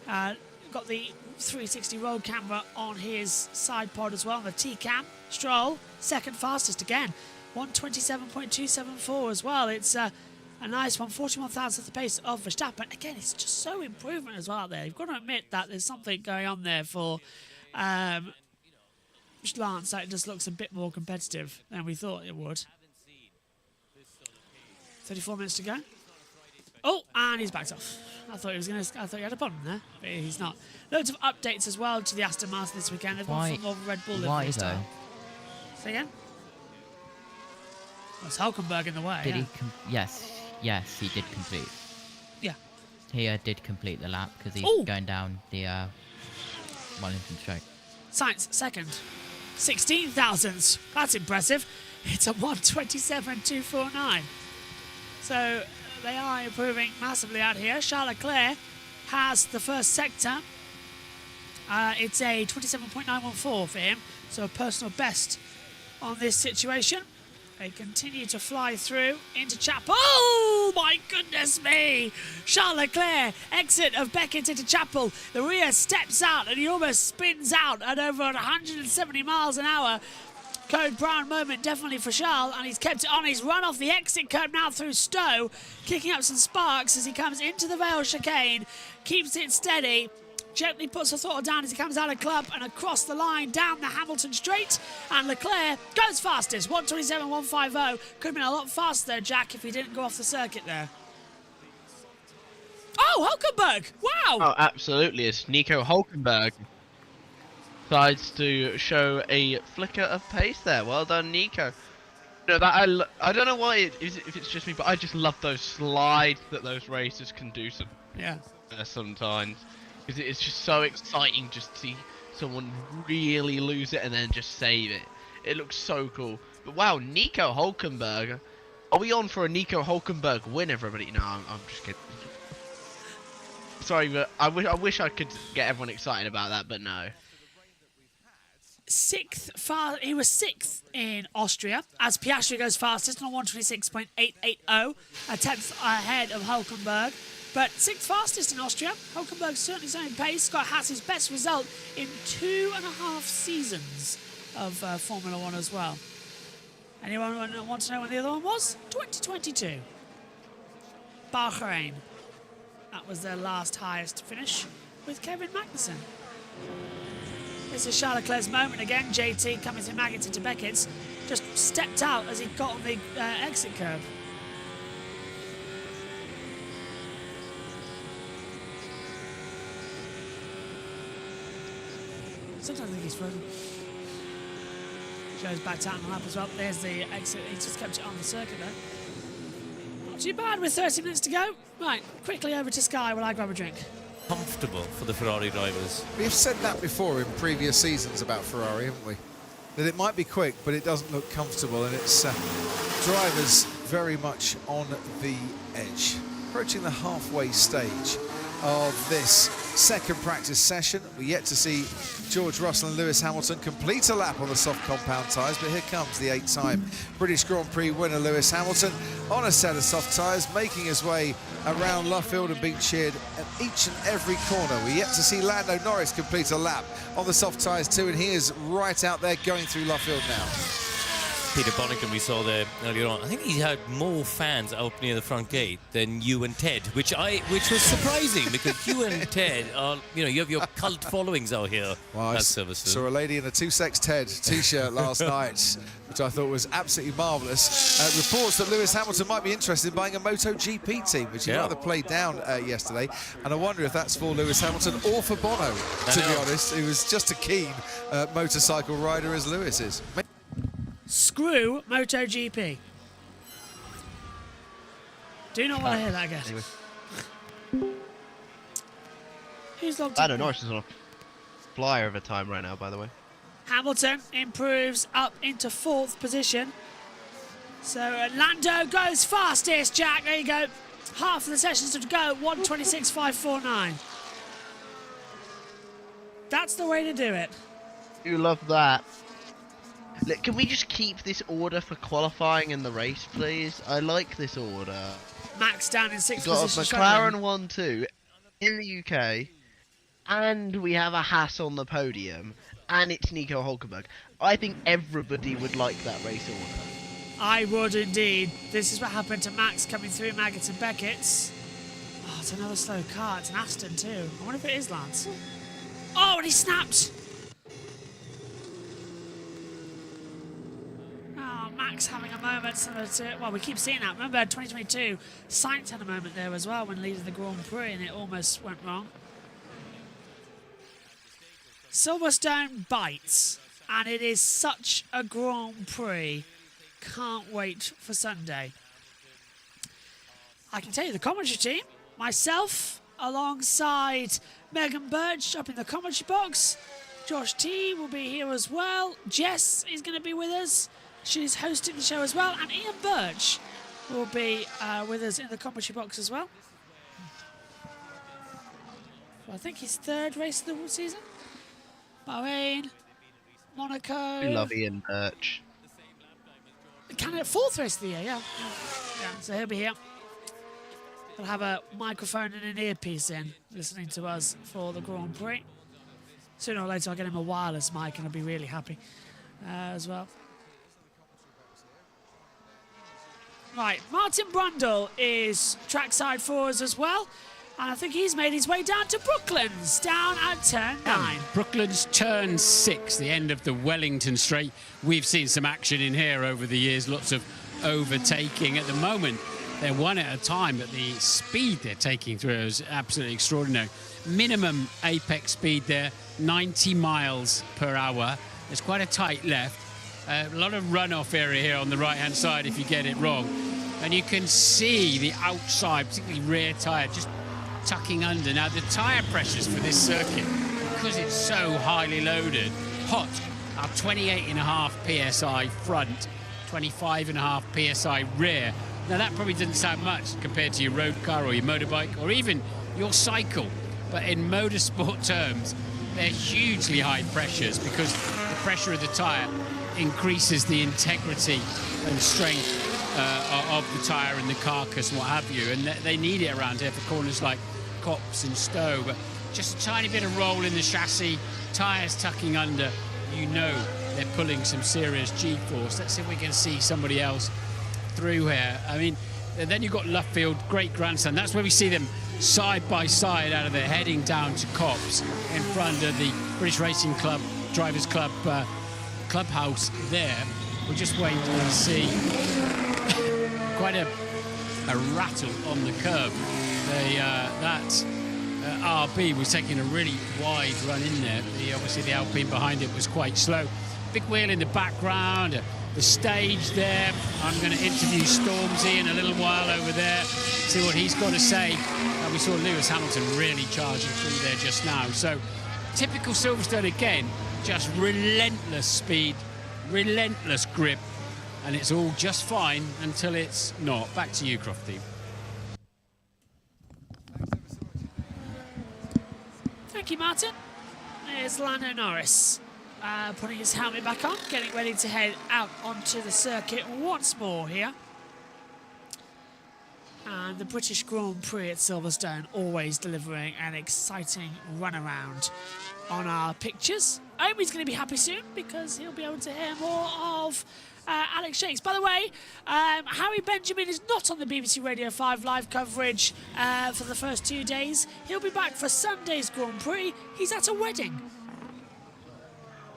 got the 360 roll camera on his side pod as well. The T-cam. Stroll, second fastest again. 1:27.274 as well. It's A nice one, 41,000th the pace of Verstappen. Again, it's just so improvement as well out there. You've got to admit that there's something going on there for Lance. That it just looks a bit more competitive than we thought it would. 34 minutes to go. Oh, and he's backed off. I thought he had a problem there, but he's not. Loads of updates as well to the Aston Martin this weekend. There's one from more Red Bull livery style. Say again? Well, it's Hulkenberg in the way. Did he? Yes, he did complete. Yeah. He did complete the lap because he's going down the Wellington Straight. Sainz second. 16 thousandths. That's impressive. It's a 1:27.249. So they are improving massively out here. Charles Leclerc has the first sector. It's a 27.914 for him. So a personal best on this situation. They continue to fly through into Chapel. Oh, my goodness me! Charles Leclerc, exit of Beckett into Chapel. The rear steps out and he almost spins out at over 170 miles an hour. Code Brown moment definitely for Charles, and he's kept it on. He's run off the exit curb now through Stowe, kicking up some sparks as he comes into the Vale chicane, keeps it steady. Gently puts the throttle down as he comes out of club and across the line down the Hamilton straight. And Leclerc goes fastest, 1:27.150. Could have been a lot faster there, Jack, if he didn't go off the circuit there. Oh, Hulkenberg! Wow! Oh, absolutely. It's Nico Hulkenberg. Decides to show a flicker of pace there. Well done, Nico. No, that I don't know why if it's just me, but I just love those slides that those racers can do sometimes. Because it's just so exciting just to see someone really lose it and then just save it. It looks so cool. But wow, Nico Hulkenberg. Are we on for a Nico Hulkenberg win, everybody? No, I'm just kidding. Sorry, but I wish I could get everyone excited about that, but no. He was sixth in Austria as Piastri goes fastest on 1:26.880, a tenth ahead of Hulkenberg. But sixth fastest in Austria. Hulkenberg certainly showing pace. Scott has his best result in 2.5 seasons of Formula One as well. Anyone want to know when the other one was? 2022. Bahrain. That was their last highest finish with Kevin Magnussen. This is Charles Leclerc's moment again. JT coming through Maggots into Beckett's. Just stepped out as he got on the exit curb. Sometimes I think he's frozen. Joe's backed out on the lap as well. There's the exit. He just kept it on the circuit there. Not too bad with 30 minutes to go. Right, quickly over to Sky while I grab a drink. Comfortable for the Ferrari drivers. We've said that before in previous seasons about Ferrari, haven't we? That it might be quick, but it doesn't look comfortable, and it's drivers very much on the edge. Approaching the halfway stage of this second practice session. We're yet to see George Russell and Lewis Hamilton complete a lap on the soft compound tyres, but here comes the 8-time British Grand Prix winner Lewis Hamilton on a set of soft tyres, making his way around Luffield and being cheered at each and every corner. We're yet to see Lando Norris complete a lap on the soft tyres too, and he is right out there going through Luffield now. Peter Bonnigan we saw there earlier on. I think he had more fans out near the front gate than you and Ted, which was surprising because you and Ted are, you have your cult followings out here. Well, I saw a lady in a Two Sex Ted t-shirt last night, which I thought was absolutely marvellous. Reports that Lewis Hamilton might be interested in buying a MotoGP team, which he rather played down yesterday. And I wonder if that's for Lewis Hamilton or for Bono, to be honest. He was just a keen motorcycle rider as Lewis is. Screw MotoGP. Do not want to hear that again. Anyway. Who's logged Lando Norris is on a flyer of a time right now, by the way. Hamilton improves up into 4th position. So Lando goes fastest, Jack. There you go. Half of the sessions to go. 1:26.549. That's the way to do it. You love that. Look, can we just keep this order for qualifying in the race, please? I like this order. Max down in 6th Got position. a McLaren 1-2 in the UK, and we have a Haas on the podium, and it's Nico Hulkenberg. I think everybody would like that race order. I would indeed. This is what happened to Max coming through Maggotts and Beckett's. Oh, it's another slow car. It's an Aston too. I wonder if it is Lance. Oh, and he snapped! Oh, Max having a moment similar to... Well, we keep seeing that. Remember, 2022, Sainz had a moment there as well when leading the Grand Prix, and it almost went wrong. Silverstone bites, and it is such a Grand Prix. Can't wait for Sunday. I can tell you the commentary team, myself, alongside Megan Birch up in the commentary box. Josh T will be here as well. Jess is going to be with us. She's hosting the show as well. And Ian Birch will be with us in the commentary box as well. I think his third race of the season. Bahrain, Monaco. We love Ian Birch. Canada, fourth race of the year, yeah. So he'll be here. He'll have a microphone and an earpiece in, listening to us for the Grand Prix. Sooner or later, I'll get him a wireless mic, and I'll be really happy as well. Right, Martin Brundle is trackside for us as well. And I think he's made his way down to Brooklands, down at turn 9. Brooklands turn 6, the end of the Wellington Straight. We've seen some action in here over the years, lots of overtaking. At the moment, they're one at a time, but the speed they're taking through is absolutely extraordinary. Minimum apex speed there, 90 miles per hour. There's quite a tight left. A lot of runoff area here on the right-hand side if you get it wrong. And you can see the outside, particularly rear tyre, just tucking under. Now the tyre pressures for this circuit, because it's so highly loaded, hot, are 28.5 psi front, 25.5 psi rear. Now that probably doesn't sound much compared to your road car or your motorbike or even your cycle, but in motorsport terms they're hugely high pressures because the pressure of the tyre increases the integrity and strength of the tyre and the carcass and what have you, and they need it around here for corners like Copse and Stowe. But just a tiny bit of roll in the chassis, tyres tucking under, you know they're pulling some serious G-force. Let's see if we can see somebody else through here. I mean, and then you've got Luffield, great grandstand. That's where we see them side by side out of there, heading down to Copse in front of the British Racing Club, Drivers Club clubhouse there. We're just waiting to see quite a rattle on the curb. That RB was taking a really wide run in there. Obviously the Alpine behind it was quite slow. Big wheel in the background, the stage there. I'm going to interview Stormzy in a little while over there, see what he's got to say. We saw Lewis Hamilton really charging through there just now. So typical Silverstone again, just relentless speed, relentless grip, and it's all just fine until it's not. Back to you, Crofty. Thank you, Martin. There's Lando Norris putting his helmet back on, getting ready to head out onto the circuit once more here. And the British Grand Prix at Silverstone always delivering an exciting runaround on our pictures. I hope he's going to be happy soon because he'll be able to hear more of Alex Shakes. By the way, Harry Benjamin is not on the BBC Radio 5 live coverage for the first 2 days. He'll be back for Sunday's Grand Prix. He's at a wedding.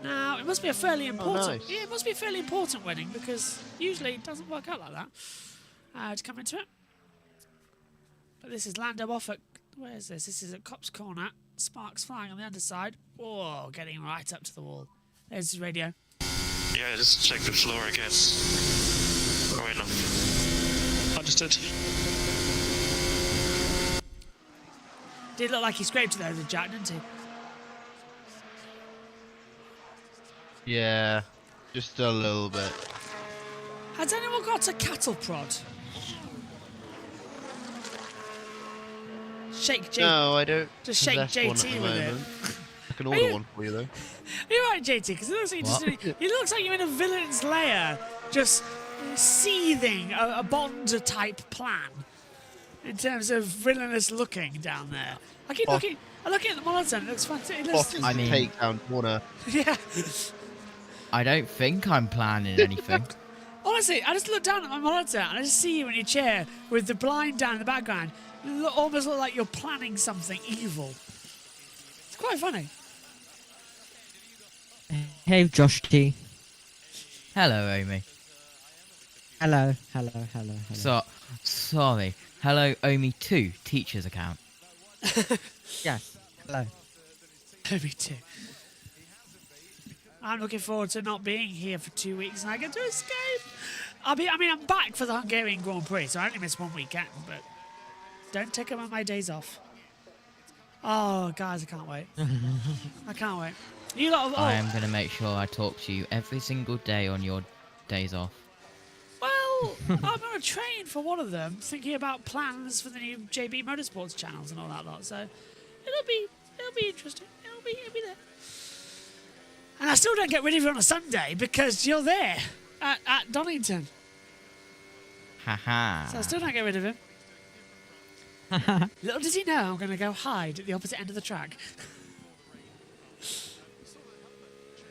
Now, it must be a fairly important... nice. Yeah, it must be a fairly important wedding because usually it doesn't work out like that to come into it. But this is Lando off at... Where is this? This is at Copse Corner. Sparks flying on the underside. Oh, getting right up to the wall. There's his radio. Yeah, just check the floor, I guess. Oh, wait, no. Understood. Did look like he scraped it over the jack, didn't he? Yeah, just a little bit. Has anyone got a cattle prod? Shake JT. No, I don't. Just shake possess one at JT the with it. moment. I can order one for you though. You're right, JT, because it looks like it looks like you're in a villain's lair, just seething a Bond-type plan in terms of villainous looking down there. I keep looking. I'm looking at the monitor. And it looks fantastic. I mean, takedown corner. Yeah. I don't think I'm planning anything. Honestly, I just look down at my monitor and I just see you in your chair with the blind down in the background. You almost look like you're planning something evil. It's quite funny. Hey, Josh T. Hello, Omi. Hello. Sorry. Hello, Omi2, teacher's account. Yes. Hello. Me too. I'm looking forward to not being here for 2 weeks and I get to escape. I'm back for the Hungarian Grand Prix, so I only miss 1 weekend, but don't take up my days off. Oh, guys, I can't wait. I can't wait. You lot. I am going to make sure I talk to you every single day on your days off. Well, I'm on a train for one of them, thinking about plans for the new JB Motorsports channels and all that lot. So it'll be interesting. It'll be there. And I still don't get rid of you on a Sunday because you're there at Donington. Haha. So I still don't get rid of him. Little does he know I'm going to go hide at the opposite end of the track.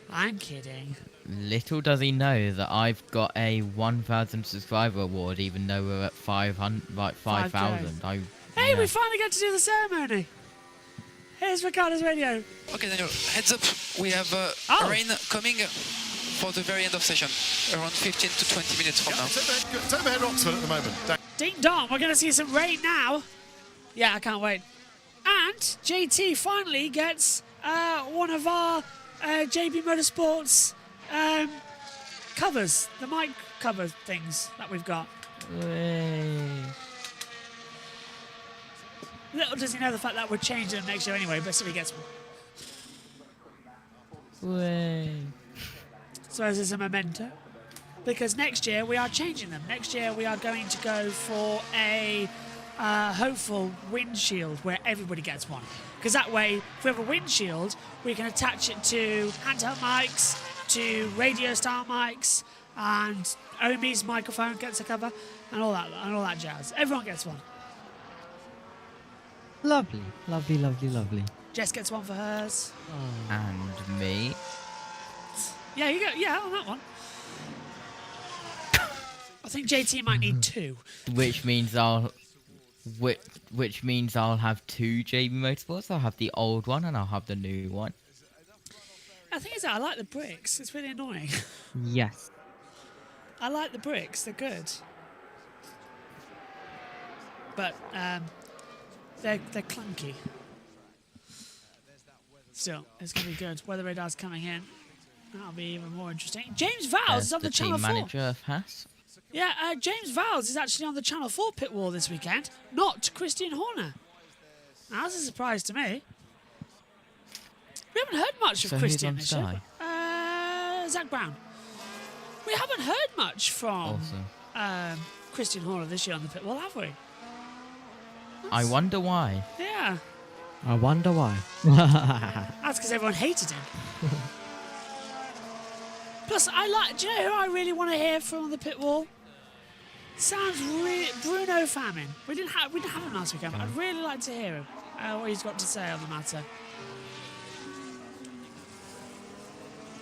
I'm kidding. Little does he know that I've got a 1,000 subscriber award, even though we're at 5,000. Hey, we finally get to do the ceremony. Here's Ricardo's radio. Okay, Daniel, heads up. We have rain coming for the very end of session, around 15 to 20 minutes from now. It's overhead Oxford at the moment. Ding dong, we're going to see some rain now. Yeah, I can't wait. And JT finally gets one of our JB Motorsports covers, the mic cover things that we've got. Little does he know the fact that we're changing them next year anyway, but still he gets one. So as is a memento, because next year we are changing them. Next year we are going to go for a hopeful windshield where everybody gets one. Because that way, if we have a windshield, we can attach it to handheld mics, to radio style mics, and Omi's microphone gets a cover, and all that jazz. Everyone gets one. Lovely. Jess gets one for hers. And me. Yeah, you go. Yeah, on that one. I think JT might need two. Which means I'll have two JB Motorsports. I'll have the old one and I'll have the new one. I think it's that I like the bricks. It's really annoying. Yes. I like the bricks. They're good. But they're clunky. Still, it's going to be good. Weather radar's coming in. That'll be even more interesting. James Vowles is on the Channel 4. Team manager of Haas. Yeah, James Vowles is actually on the Channel 4 pit wall this weekend, not Christian Horner. Now, that's a surprise to me. We haven't heard much of Christian this year. Zach Brown. We haven't heard much from Christian Horner this year on the pit wall, have we? I wonder why. Yeah. I wonder why. That's because everyone hated him. Plus, do you know who I really want to hear from on the pit wall? Sounds really Bruno Famine. We didn't have him last weekend. But I'd really like to hear him. What he's got to say on the matter.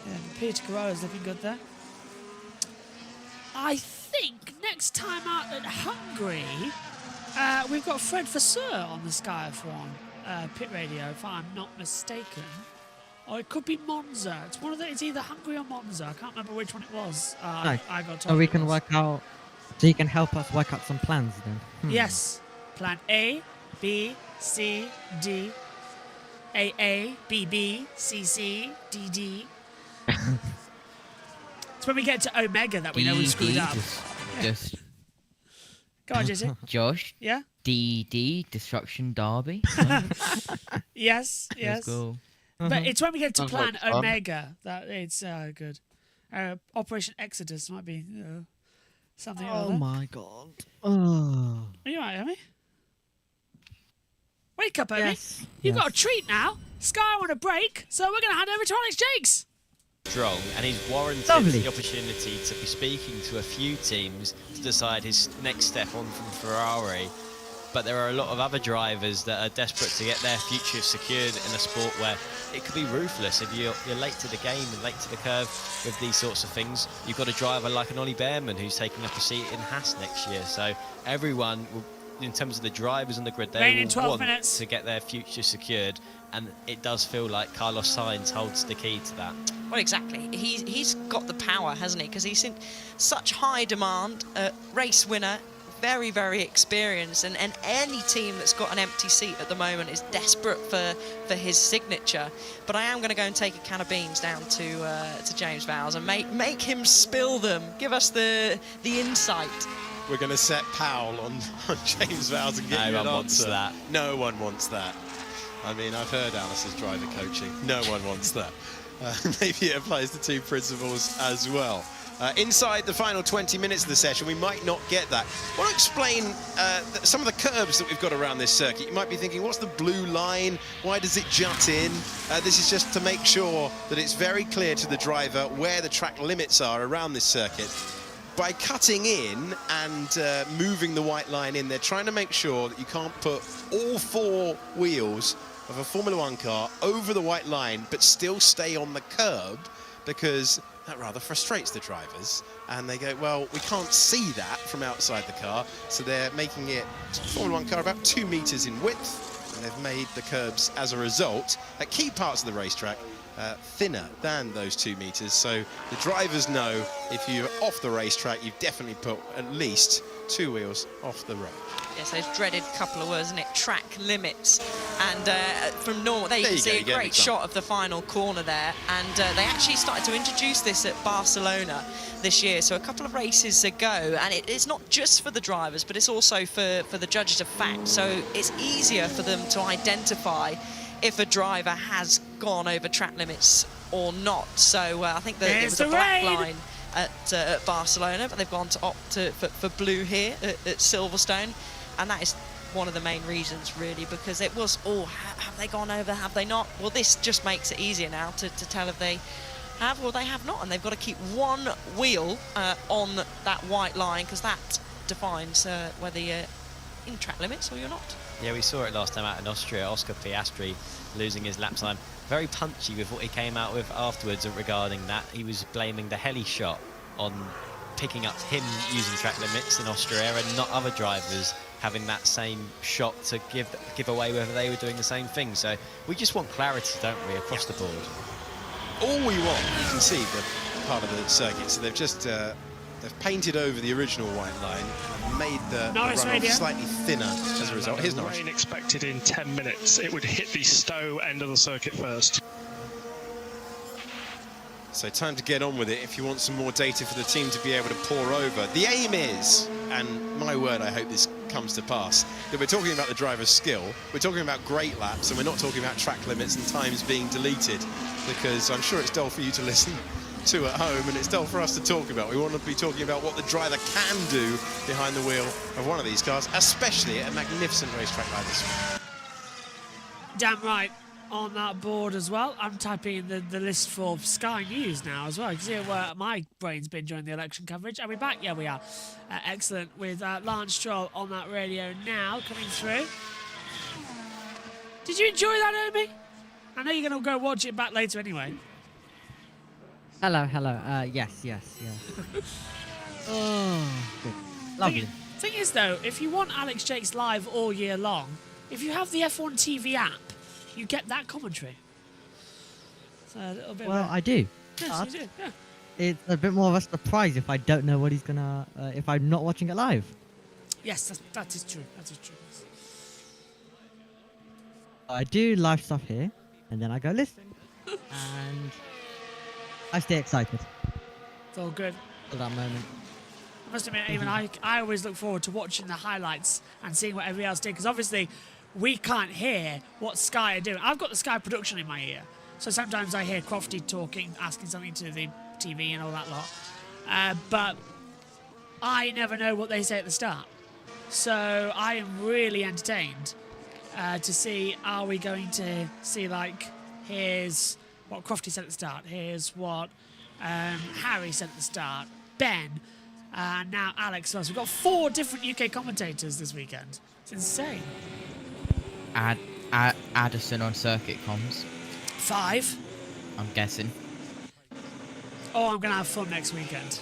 Yeah, Peter Corolla's looking good there. I think next time out at Hungary, we've got Fred Vasseur on the Sky F1 pit radio, if I'm not mistaken. Or it could be Monza. It's one of it's either Hungary or Monza. I can't remember which one it was. I got told. So we can work out. So you can help us work out some plans then. Yes. Plan A, B, C, D. A, B, B, C, C, D, D. It's when we get to Omega that we know we screwed up. Just Go on, Jesse. Josh. Yeah? DD, Destruction Derby. Yes. Let's go. But it's when we get to Sounds Plan like fun. Omega that it's good. Operation Exodus might be something or Oh other. my god. Oh. Are you alright, Omi? Wake up, Omi. Yes. You've Yes. got a treat now. Sky on a break, so we're going to hand over to Alex Jakes. Strong, and he's warranted Lovely. the opportunity to be speaking to a few teams to decide his next step on from Ferrari. but there are a lot of other drivers that are desperate to get their future secured in a sport where it could be ruthless. If you're late to the game and late to the curve with these sorts of things, you've got a driver like an Ollie Behrman who's taking up a seat in Haas next year. So everyone will, in terms of the drivers on the grid, they will want to get their future secured, and it does feel like Carlos Sainz holds the key to that. Well, exactly. He's got the power, hasn't he? Because he's in such high demand, race winner, very, very experienced, and any team that's got an empty seat at the moment is desperate for his signature. But I am going to go and take a can of beans down to James Vowles and make him spill them. Give us the insight. We're going to set Powell on James Vowles and get you an answer. No one wants that. No one wants that. I mean, I've heard Alice's driver coaching. No one wants that. Maybe it applies to team principals as well. Inside the final 20 minutes of the session, we might not get that. I want to explain some of the curbs that we've got around this circuit. You might be thinking, what's the blue line? Why does it jut in? This is just to make sure that it's very clear to the driver where the track limits are around this circuit. By cutting in and moving the white line in, they're trying to make sure that you can't put all 4 wheels of a Formula 1 car over the white line but still stay on the curb, because that rather frustrates the drivers, and they go, well, we can't see that from outside the car, so they're making it, Formula 1 car, about 2 meters in width, and they've made the curbs as a result at key parts of the racetrack thinner than those 2 meters, so the drivers know if you're off the racetrack, you've definitely put at least 2 wheels off the road. Yes, those dreaded couple of words, isn't it? Track limits. And from normal, there you can see a great shot of the final corner there. And they actually started to introduce this at Barcelona this year, so a couple of races ago. And it's not just for the drivers, but it's also for the judges of fact. So it's easier for them to identify if a driver has gone over track limits or not. So I think that it was a black line at Barcelona, but they've gone to opt for blue here at Silverstone, and that is one of the main reasons, really, because it was, have they gone over, have they not? Well, this just makes it easier now to tell if they have or they have not, and they've got to keep 1 wheel on that white line, because that defines whether you're in track limits or you're not. Yeah, we saw it last time out in Austria. Oscar Piastri losing his lap time. Very punchy with what he came out with afterwards regarding that. He was blaming the heli shot on picking up him using track limits in Austria, and not other drivers having that same shot to give away whether they were doing the same thing. So we just want clarity, don't we, across the board. All we want, you can see the part of the circuit, so they've just they've painted over the original white line and made the runoff slightly thinner as a result. Here's Norris. Rain expected in 10 minutes. It would hit the Stowe end of the circuit first. So time to get on with it if you want some more data for the team to be able to pour over. The aim is, and my word, I hope this comes to pass, that we're talking about the driver's skill, we're talking about great laps, and we're not talking about track limits and times being deleted, because I'm sure it's dull for you to listen to at home, and it's dull for us to talk about. We want to be talking about what the driver can do behind the wheel of one of these cars, especially at a magnificent racetrack like this one. Damn right. On that board as well, I'm typing in the list for Sky News now as well. You can see where my brain's been during the election coverage. Are we back? Yeah, we are. Excellent, with Lance Stroll on that radio now, coming through. Did you enjoy that, Amy? I know you're going to go watch it back later anyway. Hello. Yes. Oh, good. Lovely. Thing is, though, if you want Alex Jakes live all year long, if you have the F1 TV app, you get that commentary. So a little bit. Well, I do. Yes, you do. Yeah. It's a bit more of a surprise if I don't know what he's gonna. If I'm not watching it live. Yes, that is true. That is true. I do live stuff here, and then I go listen, and I stay excited. It's all good. For that moment. I must admit, even I always look forward to watching the highlights and seeing what everybody else did, because obviously we can't hear what Sky are doing. I've got the Sky production in my ear, so sometimes I hear Crofty talking, asking something to the TV and all that lot. But I never know what they say at the start. So I am really entertained to see, are we going to see, like, here's what Crofty said at the start, here's what Harry said at the start, Ben, And now Alex. So we've got 4 different UK commentators this weekend. It's insane. Addison on circuit comms. 5. I'm guessing. Oh, I'm going to have fun next weekend.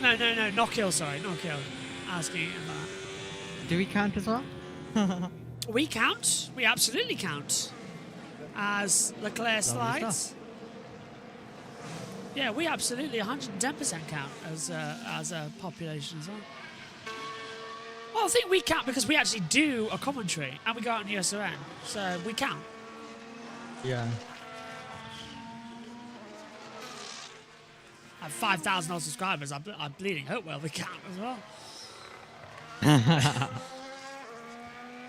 No, Knockhill, sorry, Knockhill. Asking about. Do we count as well? We count. We absolutely count. As Leclerc slides. Yeah, we absolutely 110% count as a population as well. Well, I think we count because we actually do a commentary and we go out on USON, so we count. Yeah. I have 5,000 odd subscribers. I'm bleeding hope well we count as well.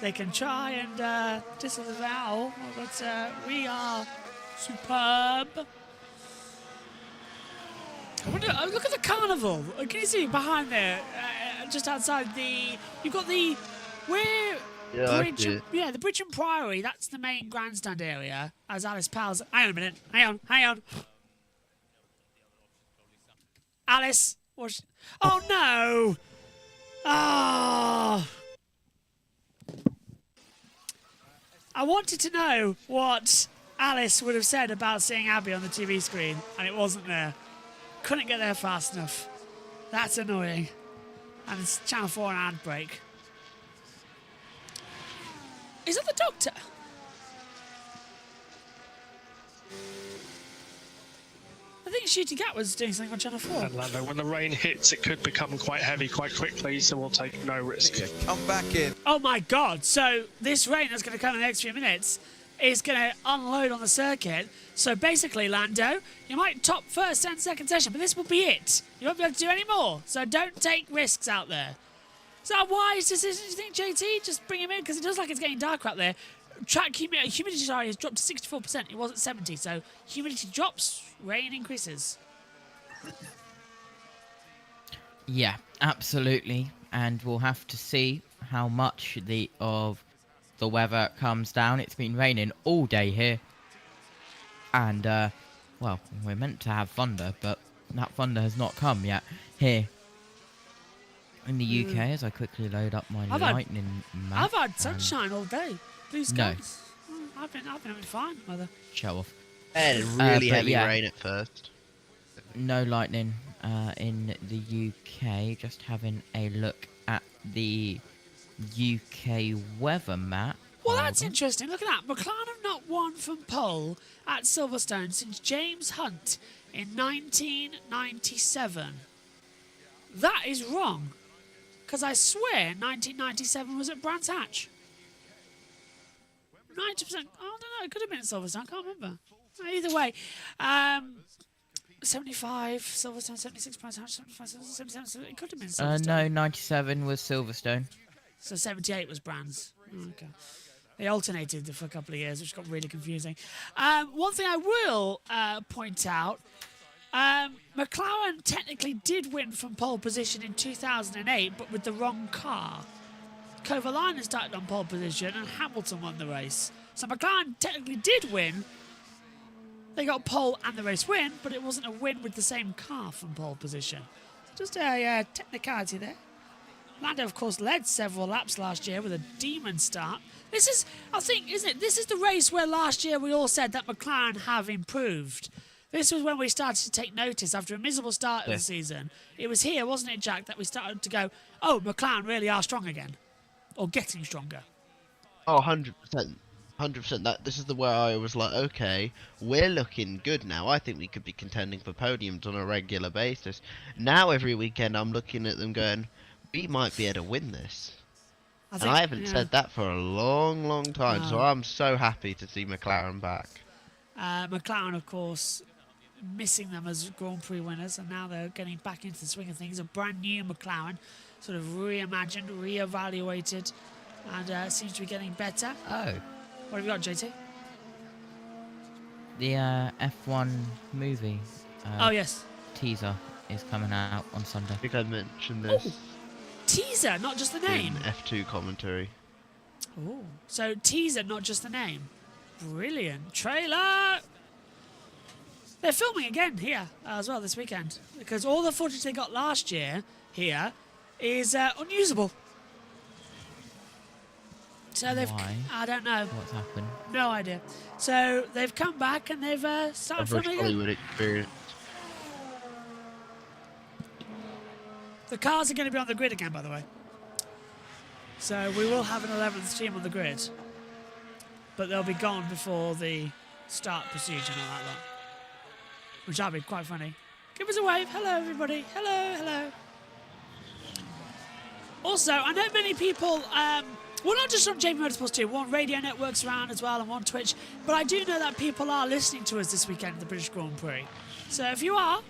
They can try and disavow, but we are superb. I wonder, look at the carnival. Can you see behind there, just outside the? You've got the bridge. The Bridge and Priory. That's the main grandstand area. As Alice Powell's. Hang on a minute. Hang on. Alice, oh no! Oh. I wanted to know what Alice would have said about seeing Abby on the TV screen, and it wasn't there. Couldn't get there fast enough. That's annoying. And it's Channel 4 and ad break. Is that the doctor? I think Shooty Gat was doing something on Channel 4. And Lando, when the rain hits, it could become quite heavy quite quickly, so we'll take no risk. Come back in. Oh my god, so this rain that's going to come in the next few minutes is going to unload on the circuit. So basically, Lando, you might top first and second session, but this will be it. You won't be able to do any more, so don't take risks out there. Is that a wise decision, do you think, JT? Just bring him in, because it does like it's getting darker out there. Track humidity has dropped to 64%. It was at 70, so humidity drops, rain increases. Yeah, absolutely. And we'll have to see how much of the weather comes down. It's been raining all day here. And, well, we're meant to have thunder, but that thunder has not come yet here in the UK as I quickly load up my lightning map. I've had sunshine all day. Blue skies. No. I've been having fine, mother. Show off. Really heavy rain at first. No lightning in the UK. Just having a look at the UK weather map. Well, that's interesting. Look at that. McLaren have not won from pole at Silverstone since James Hunt in 1997. That is wrong. Because I swear 1997 was at Brands Hatch. 90%. I don't know. It could have been at Silverstone. I can't remember. Either way. 75 Silverstone, 76 Brands Hatch, 75, 77. It could have been Silverstone. No, 97 was Silverstone. So 78 was Brands. Oh, okay. They alternated for a couple of years, which got really confusing. One thing I will point out, McLaren technically did win from pole position in 2008, but with the wrong car. Kovalainen started on pole position and Hamilton won the race. So McLaren technically did win. They got pole and the race win, but it wasn't a win with the same car from pole position. Just a technicality there. Lando, of course, led several laps last year with a demon start. This is, I think, isn't it? This is the race where last year we all said that McLaren have improved. This was when we started to take notice after a miserable start of the season. It was here, wasn't it, Jack, that we started to go, oh, McLaren really are strong again. Or getting stronger. Oh, 100%. 100%. This is the where I was like, okay, we're looking good now. I think we could be contending for podiums on a regular basis. Now every weekend I'm looking at them going, we might be able to win this. I haven't said that for a long, long time, so I'm so happy to see McLaren back. McLaren, of course, missing them as Grand Prix winners, and now they're getting back into the swing of things. A brand new McLaren, sort of reimagined, re-evaluated, and seems to be getting better. Oh. What have you got, JT? The F1 movie. Oh, yes. Teaser is coming out on Sunday. I think I mentioned this. Ooh. Teaser, not just the name. In F2 commentary. Oh, so teaser, not just the name. Brilliant. Trailer! They're filming again here as well this weekend because all the footage they got last year here is unusable. So they've... Why? I don't know. What's happened? No idea. So they've come back and they've started filming again. Hollywood experience. The cars are going to be on the grid again, by the way. So we will have an 11th team on the grid. But they'll be gone before the start procedure and all that lot. Which will be quite funny. Give us a wave. Hello, everybody. Hello, hello. Also, I know many people... well, not just on JBMotorsports 2, one radio networks around as well and one Twitch, but I do know that people are listening to us this weekend at the British Grand Prix. So if you are,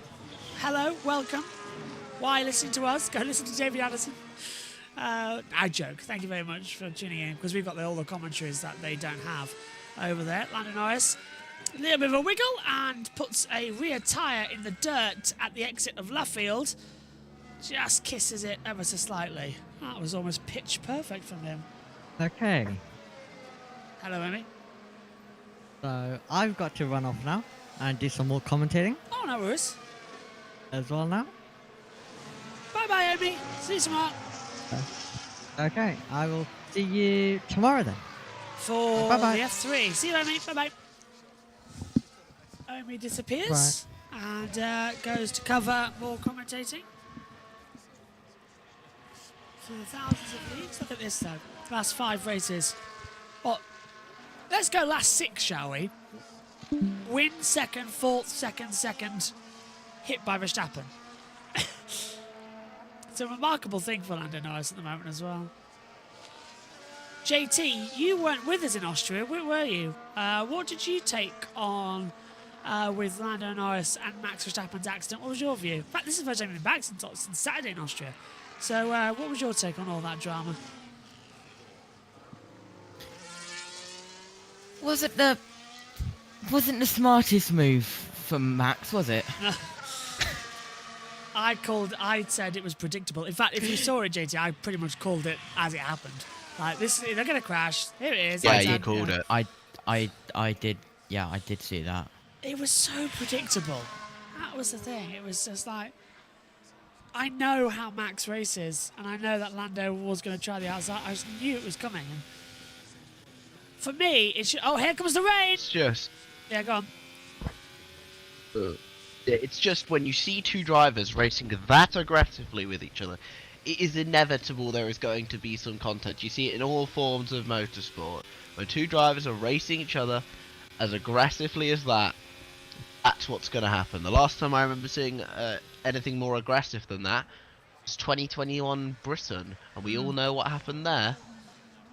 hello, welcome. Why listening to us? Go listen to David Addison. I joke. Thank you very much for tuning in, because we've got all the commentaries that they don't have over there. Lando Norris, a little bit of a wiggle and puts a rear tyre in the dirt at the exit of Luffield. Just kisses it ever so slightly. That was almost pitch perfect from him. Okay. Hello, Amy. So I've got to run off now and do some more commentating Oh, no worries. as well now. Bye-bye, Amy. See you tomorrow. Okay, I will see you tomorrow then. For Bye-bye. the F3. See you, Amy. Bye-bye. Amy disappears and goes to cover more commentating. For the thousands of leagues. Look at this, though. Last 5 races. Well, let's go last 6, shall we? Win second, fourth, second. Hit by Verstappen. It's a remarkable thing for Lando Norris at the moment as well. JT, you weren't with us in Austria. Where were you? What did you take on with Lando Norris and Max Verstappen's accident? What was your view? In fact, this is the first time you've been back since Saturday in Austria. So what was your take on all that drama? Wasn't the smartest move from Max, was it? I said it was predictable. In fact, if you saw it, JT, I pretty much called it as it happened. Like, they're going to crash. Here it is. Yeah, you called it. I did. Yeah, I did see that. It was so predictable. That was the thing. It was just like, I know how Max races, and I know that Lando was going to try the outside. I just knew it was coming. And for me, it should... Oh, here comes the rain! It's just... Yeah, go on. It's just when you see two drivers racing that aggressively with each other, it is inevitable there is going to be some contact. You see it in all forms of motorsport. When two drivers are racing each other as aggressively as that, that's what's going to happen. The last time I remember seeing anything more aggressive than that was 2021 Britain, and we all know what happened there.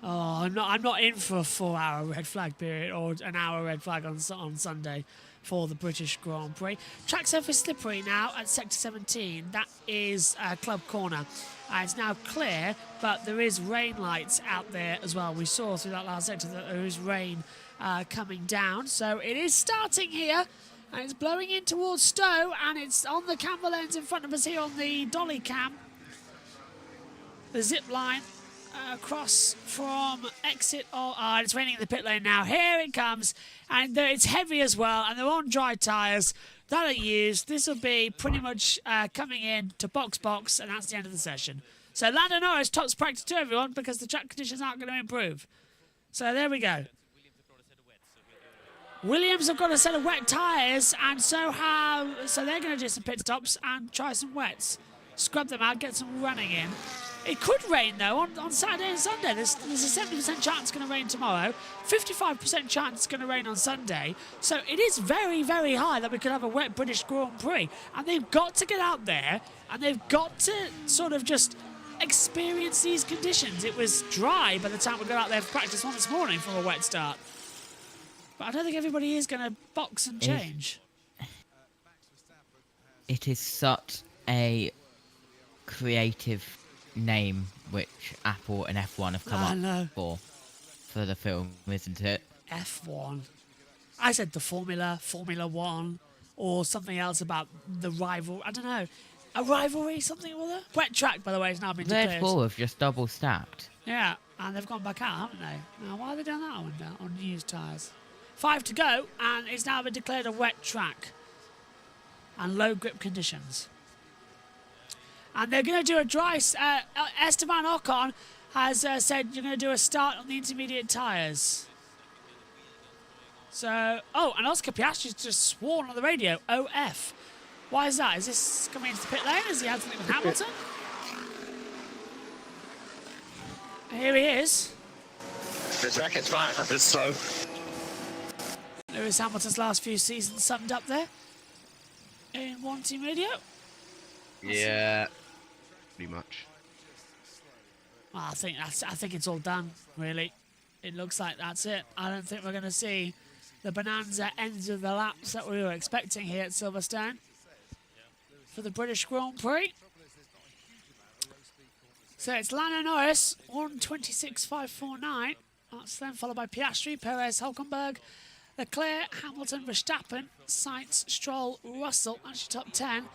Oh, I'm not in for a 4-hour red flag period or an hour red flag on Sunday for the British Grand Prix. Track surface slippery now at Sector 17. That is Club Corner. It's now clear, but there is rain lights out there as well. We saw through that last sector that there is rain coming down. So it is starting here, and it's blowing in towards Stowe, and it's on the camera lens in front of us here on the dolly cam. The zip line across from exit. It's raining in the pit lane now. Here it comes, and it's heavy as well, and they're on dry tyres that are used. This will be pretty much coming in to box, and that's the end of the session. So Lando Norris tops practice to everyone because the track conditions aren't going to improve. So there we go. Williams have got a set of wet tyres, and so they're going to do some pit stops and try some wets. Scrub them out, get some running in. It could rain, though, on Saturday and Sunday. There's a 70% chance it's going to rain tomorrow, 55% chance it's going to rain on Sunday. So it is very, very high that we could have a wet British Grand Prix. And they've got to get out there, and they've got to sort of just experience these conditions. It was dry by the time we got out there for practice one this morning from a wet start. But I don't think everybody is going to box and change. It is such a creative name which Apple and F1 have come up for the film, isn't it? F1. I said the Formula 1, or something else about the rival. I don't know. A rivalry, something or other? Wet track, by the way, has now been declared. Red Bull have just double stacked. Yeah, and they've gone back out, haven't they? Now, why are they doing that on used tyres? 5 to go, and it's now been declared a wet track. and low grip conditions. And they're going to do a dry... Esteban Ocon has said you're going to do a start on the intermediate tyres. So... Oh, and Oscar Piastri's just sworn on the radio, OF. Why is that? Is this coming into the pit lane? Has he had something with Hamilton? Here he is. The jacket's fine. It's slow. Lewis Hamilton's last few seasons summed up there in One Team Radio. Yeah, pretty much. Well, I think it's all done, really. It looks like that's it. I don't think we're going to see the bonanza ends of the laps that we were expecting here at Silverstone for the British Grand Prix. So it's Lando Norris, 1:26.549. That's then followed by Piastri, Perez, Hülkenberg, Leclerc, Hamilton, Verstappen, Sainz, Stroll, Russell, that's your top 10.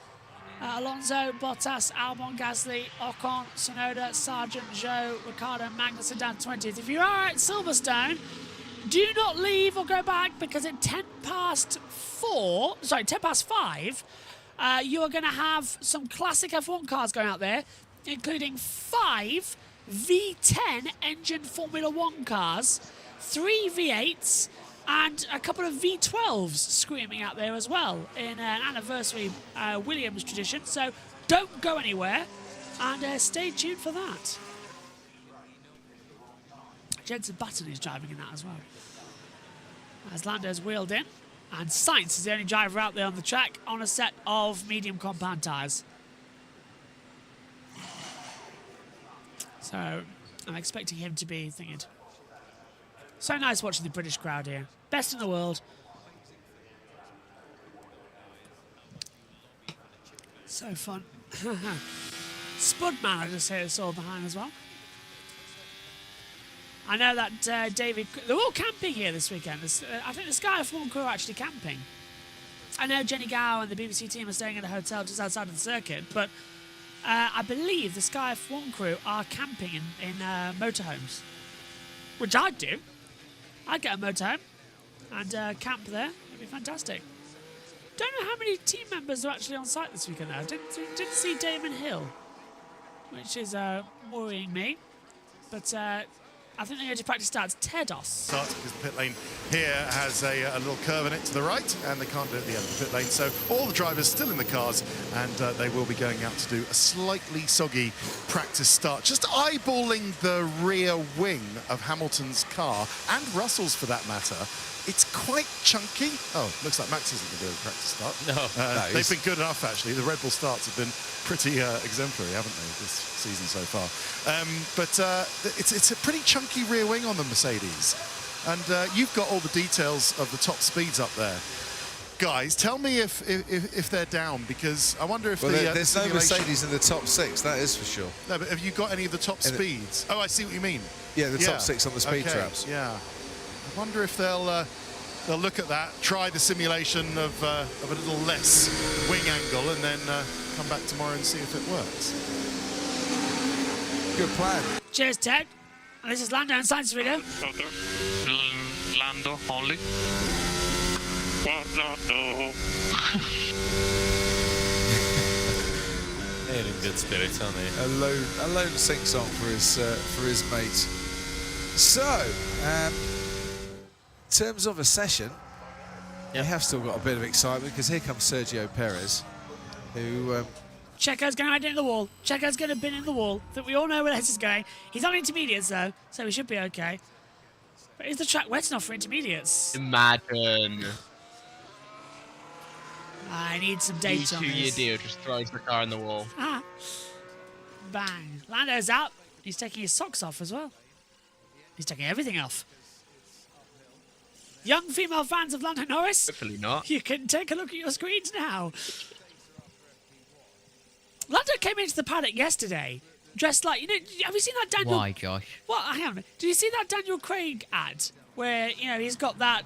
Alonso, Bottas, Albon, Gasly, Ocon, Tsunoda, Sargent, Zhou, Ricciardo, Magnussen down 20th. If you are at Silverstone, do not leave or go back, because at 10 past 5, you are going to have some classic F1 cars going out there, including 5 V10 engine Formula 1 cars, 3 V8s, and a couple of V12s screaming out there as well in an anniversary Williams tradition. So don't go anywhere and stay tuned for that. Jensen Button is driving in that as well. As Lando's wheeled in, and Sainz is the only driver out there on the track on a set of medium compound tyres. So I'm expecting him to be thinking. So nice watching the British crowd here. Best in the world. So fun. Spudman, I just hear it's all behind as well. I know that David... They're all camping here this weekend. I think the Sky F1 crew are actually camping. I know Jenny Gow and the BBC team are staying in a hotel just outside of the circuit, but I believe the Sky F1 crew are camping in motorhomes. Which I'd do. I'd get a motorhome and camp there. It'd be fantastic. Don't know how many team members are actually on site this weekend though. Didn't see Damon Hill, which is worrying me. But I think they're going to practice starts Tedos. Starts because the pit lane here has a little curve in it to the right, and they can't do it at the end of the pit lane. So all the drivers still in the cars, and they will be going out to do a slightly soggy practice start. Just eyeballing the rear wing of Hamilton's car, and Russell's for that matter. It's quite chunky. Oh, looks like Max isn't going to do a practice start. No. They've been good enough, actually. The Red Bull starts have been pretty exemplary, haven't they, this season so far? It's a pretty chunky rear wing on the Mercedes. And you've got all the details of the top speeds up there. Guys, tell me if they're down, because I wonder if there's no Mercedes in the top 6, that is for sure. No, but have you got any of the top speeds? Oh, I see what you mean. Yeah, the top 6 on the speed traps. Yeah. I wonder if they'll look at that, try the simulation of a little less wing angle, and then come back tomorrow and see if it works. Good plan. Cheers, Ted. And this is Lando and Sainz video. Okay. Lando only. Lando. They're in good spirits, aren't they? A lone sing song for his mate. So, in terms of a session, we have still got a bit of excitement, because here comes Sergio Perez, who... Checo's going right in the wall. Checo's going to bin in the wall. I think we all know where this is going. He's on intermediates, though, so we should be okay. But is the track wet enough for intermediates? Imagine. I need some data on this. 2-year deal just throws the car in the wall. Ah. Bang. Lando's out. He's taking his socks off as well. He's taking everything off. Young female fans of Lando Norris, hopefully not. You can take a look at your screens now. Lando came into the paddock yesterday dressed like, have you seen that Daniel... Why, Josh? What? Hang on. Did you see that Daniel Craig ad where, he's got that...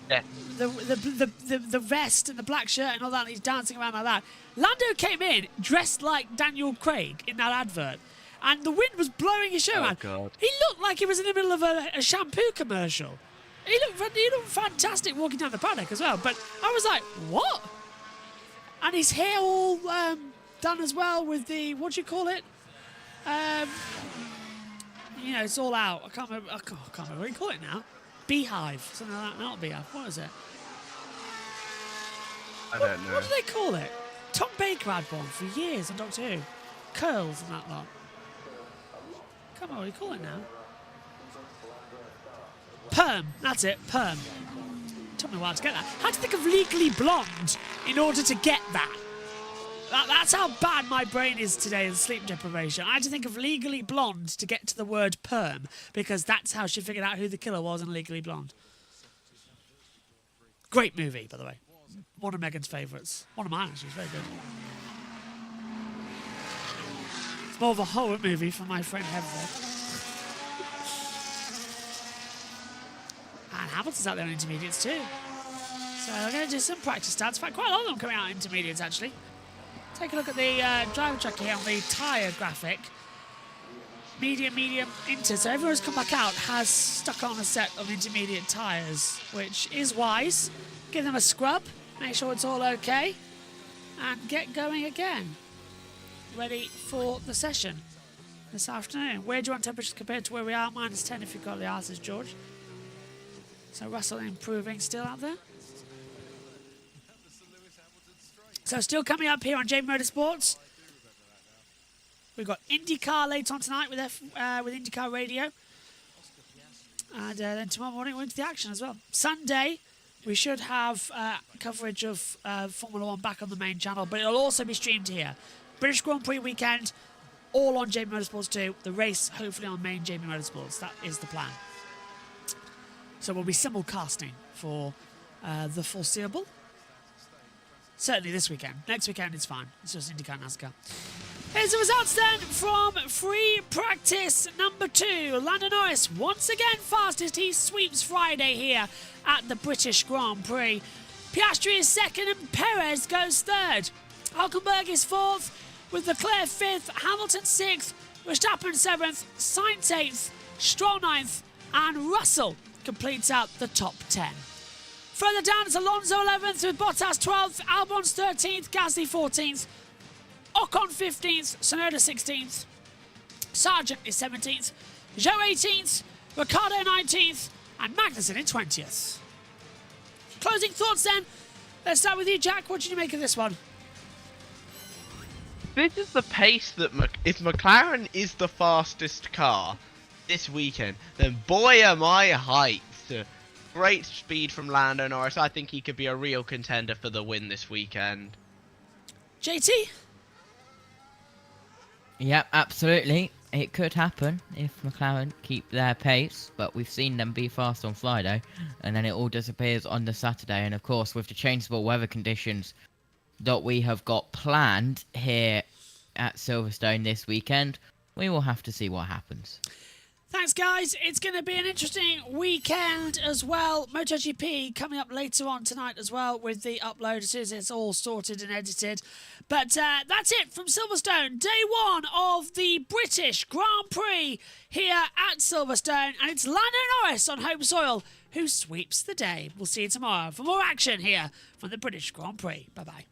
Yeah. The vest and the black shirt and all that, and he's dancing around like that. Lando came in dressed like Daniel Craig in that advert, and the wind was blowing his shirt around. God. He looked like he was in the middle of a shampoo commercial. He looked fantastic walking down the paddock as well, but I was like, what? And his hair all done as well with the, what do you call it? You know, it's all out. I can't remember what you call it now. Beehive. Something like that. Not beehive. What is it? I don't know. What do they call it? Tom Baker had one for years on Doctor Who. Curls and that lot. Come on, what do you call it now? Perm. That's it. Perm. Took me a while to get that. I had to think of Legally Blonde in order to get that. That's how bad my brain is today in sleep deprivation. I had to think of Legally Blonde to get to the word perm, because that's how she figured out who the killer was in Legally Blonde. Great movie, by the way. One of Megan's favourites. One of mine, actually. It's very good. It's more of a horror movie from my friend Heather. And Hamilton's out there on intermediates too. So we're going to do some practice stats. In fact, quite a lot of them coming out on intermediates, actually. Take a look at the driver track here on the tyre graphic. Medium, inter. So everyone who's come back out has stuck on a set of intermediate tyres, which is wise. Give them a scrub, make sure it's all okay, and get going again. Ready for the session this afternoon. Where do you want temperatures compared to where we are? -10 if you've got the answers, George. So Russell improving still out there. So still coming up here on JBMotorsports. We've got IndyCar later on tonight with IndyCar Radio. And then tomorrow morning we're into the action as well. Sunday, we should have coverage of Formula 1 back on the main channel, but it'll also be streamed here. British Grand Prix weekend, all on JBMotorsports 2. The race, hopefully on main JBMotorsports. That is the plan. So we'll be simulcasting for the foreseeable. Certainly this weekend. Next weekend it's fine. It's just IndyCar NASCAR. Here's the results then from free practice number 2. Lando Norris once again fastest. He sweeps Friday here at the British Grand Prix. Piastri is second and Perez goes third. Hulkenberg is fourth with Leclerc fifth, Hamilton sixth, Verstappen seventh, Sainz eighth, Stroll ninth, and Russell completes out the top 10. Further down, it's Alonso 11th with Bottas 12th, Albon's 13th, Gasly 14th, Ocon 15th, Tsunoda 16th, Sargent is 17th, Zhou 18th, Ricciardo 19th, and Magnussen in 20th. Closing thoughts then. Let's start with you, Jack. What did you make of this one? This is the pace that if McLaren is the fastest car this weekend, then boy am I hyped. Great speed from Lando Norris. I think he could be a real contender for the win this weekend. JT? Yep, absolutely. It could happen if McLaren keep their pace, but we've seen them be fast on Friday, and then it all disappears on the Saturday. And of course, with the changeable weather conditions that we have got planned here at Silverstone this weekend, we will have to see what happens. Thanks, guys. It's going to be an interesting weekend as well. MotoGP coming up later on tonight as well with the upload as soon as it's all sorted and edited. But that's it from Silverstone. Day one of the British Grand Prix here at Silverstone. And it's Lando Norris on home soil who sweeps the day. We'll see you tomorrow for more action here from the British Grand Prix. Bye-bye.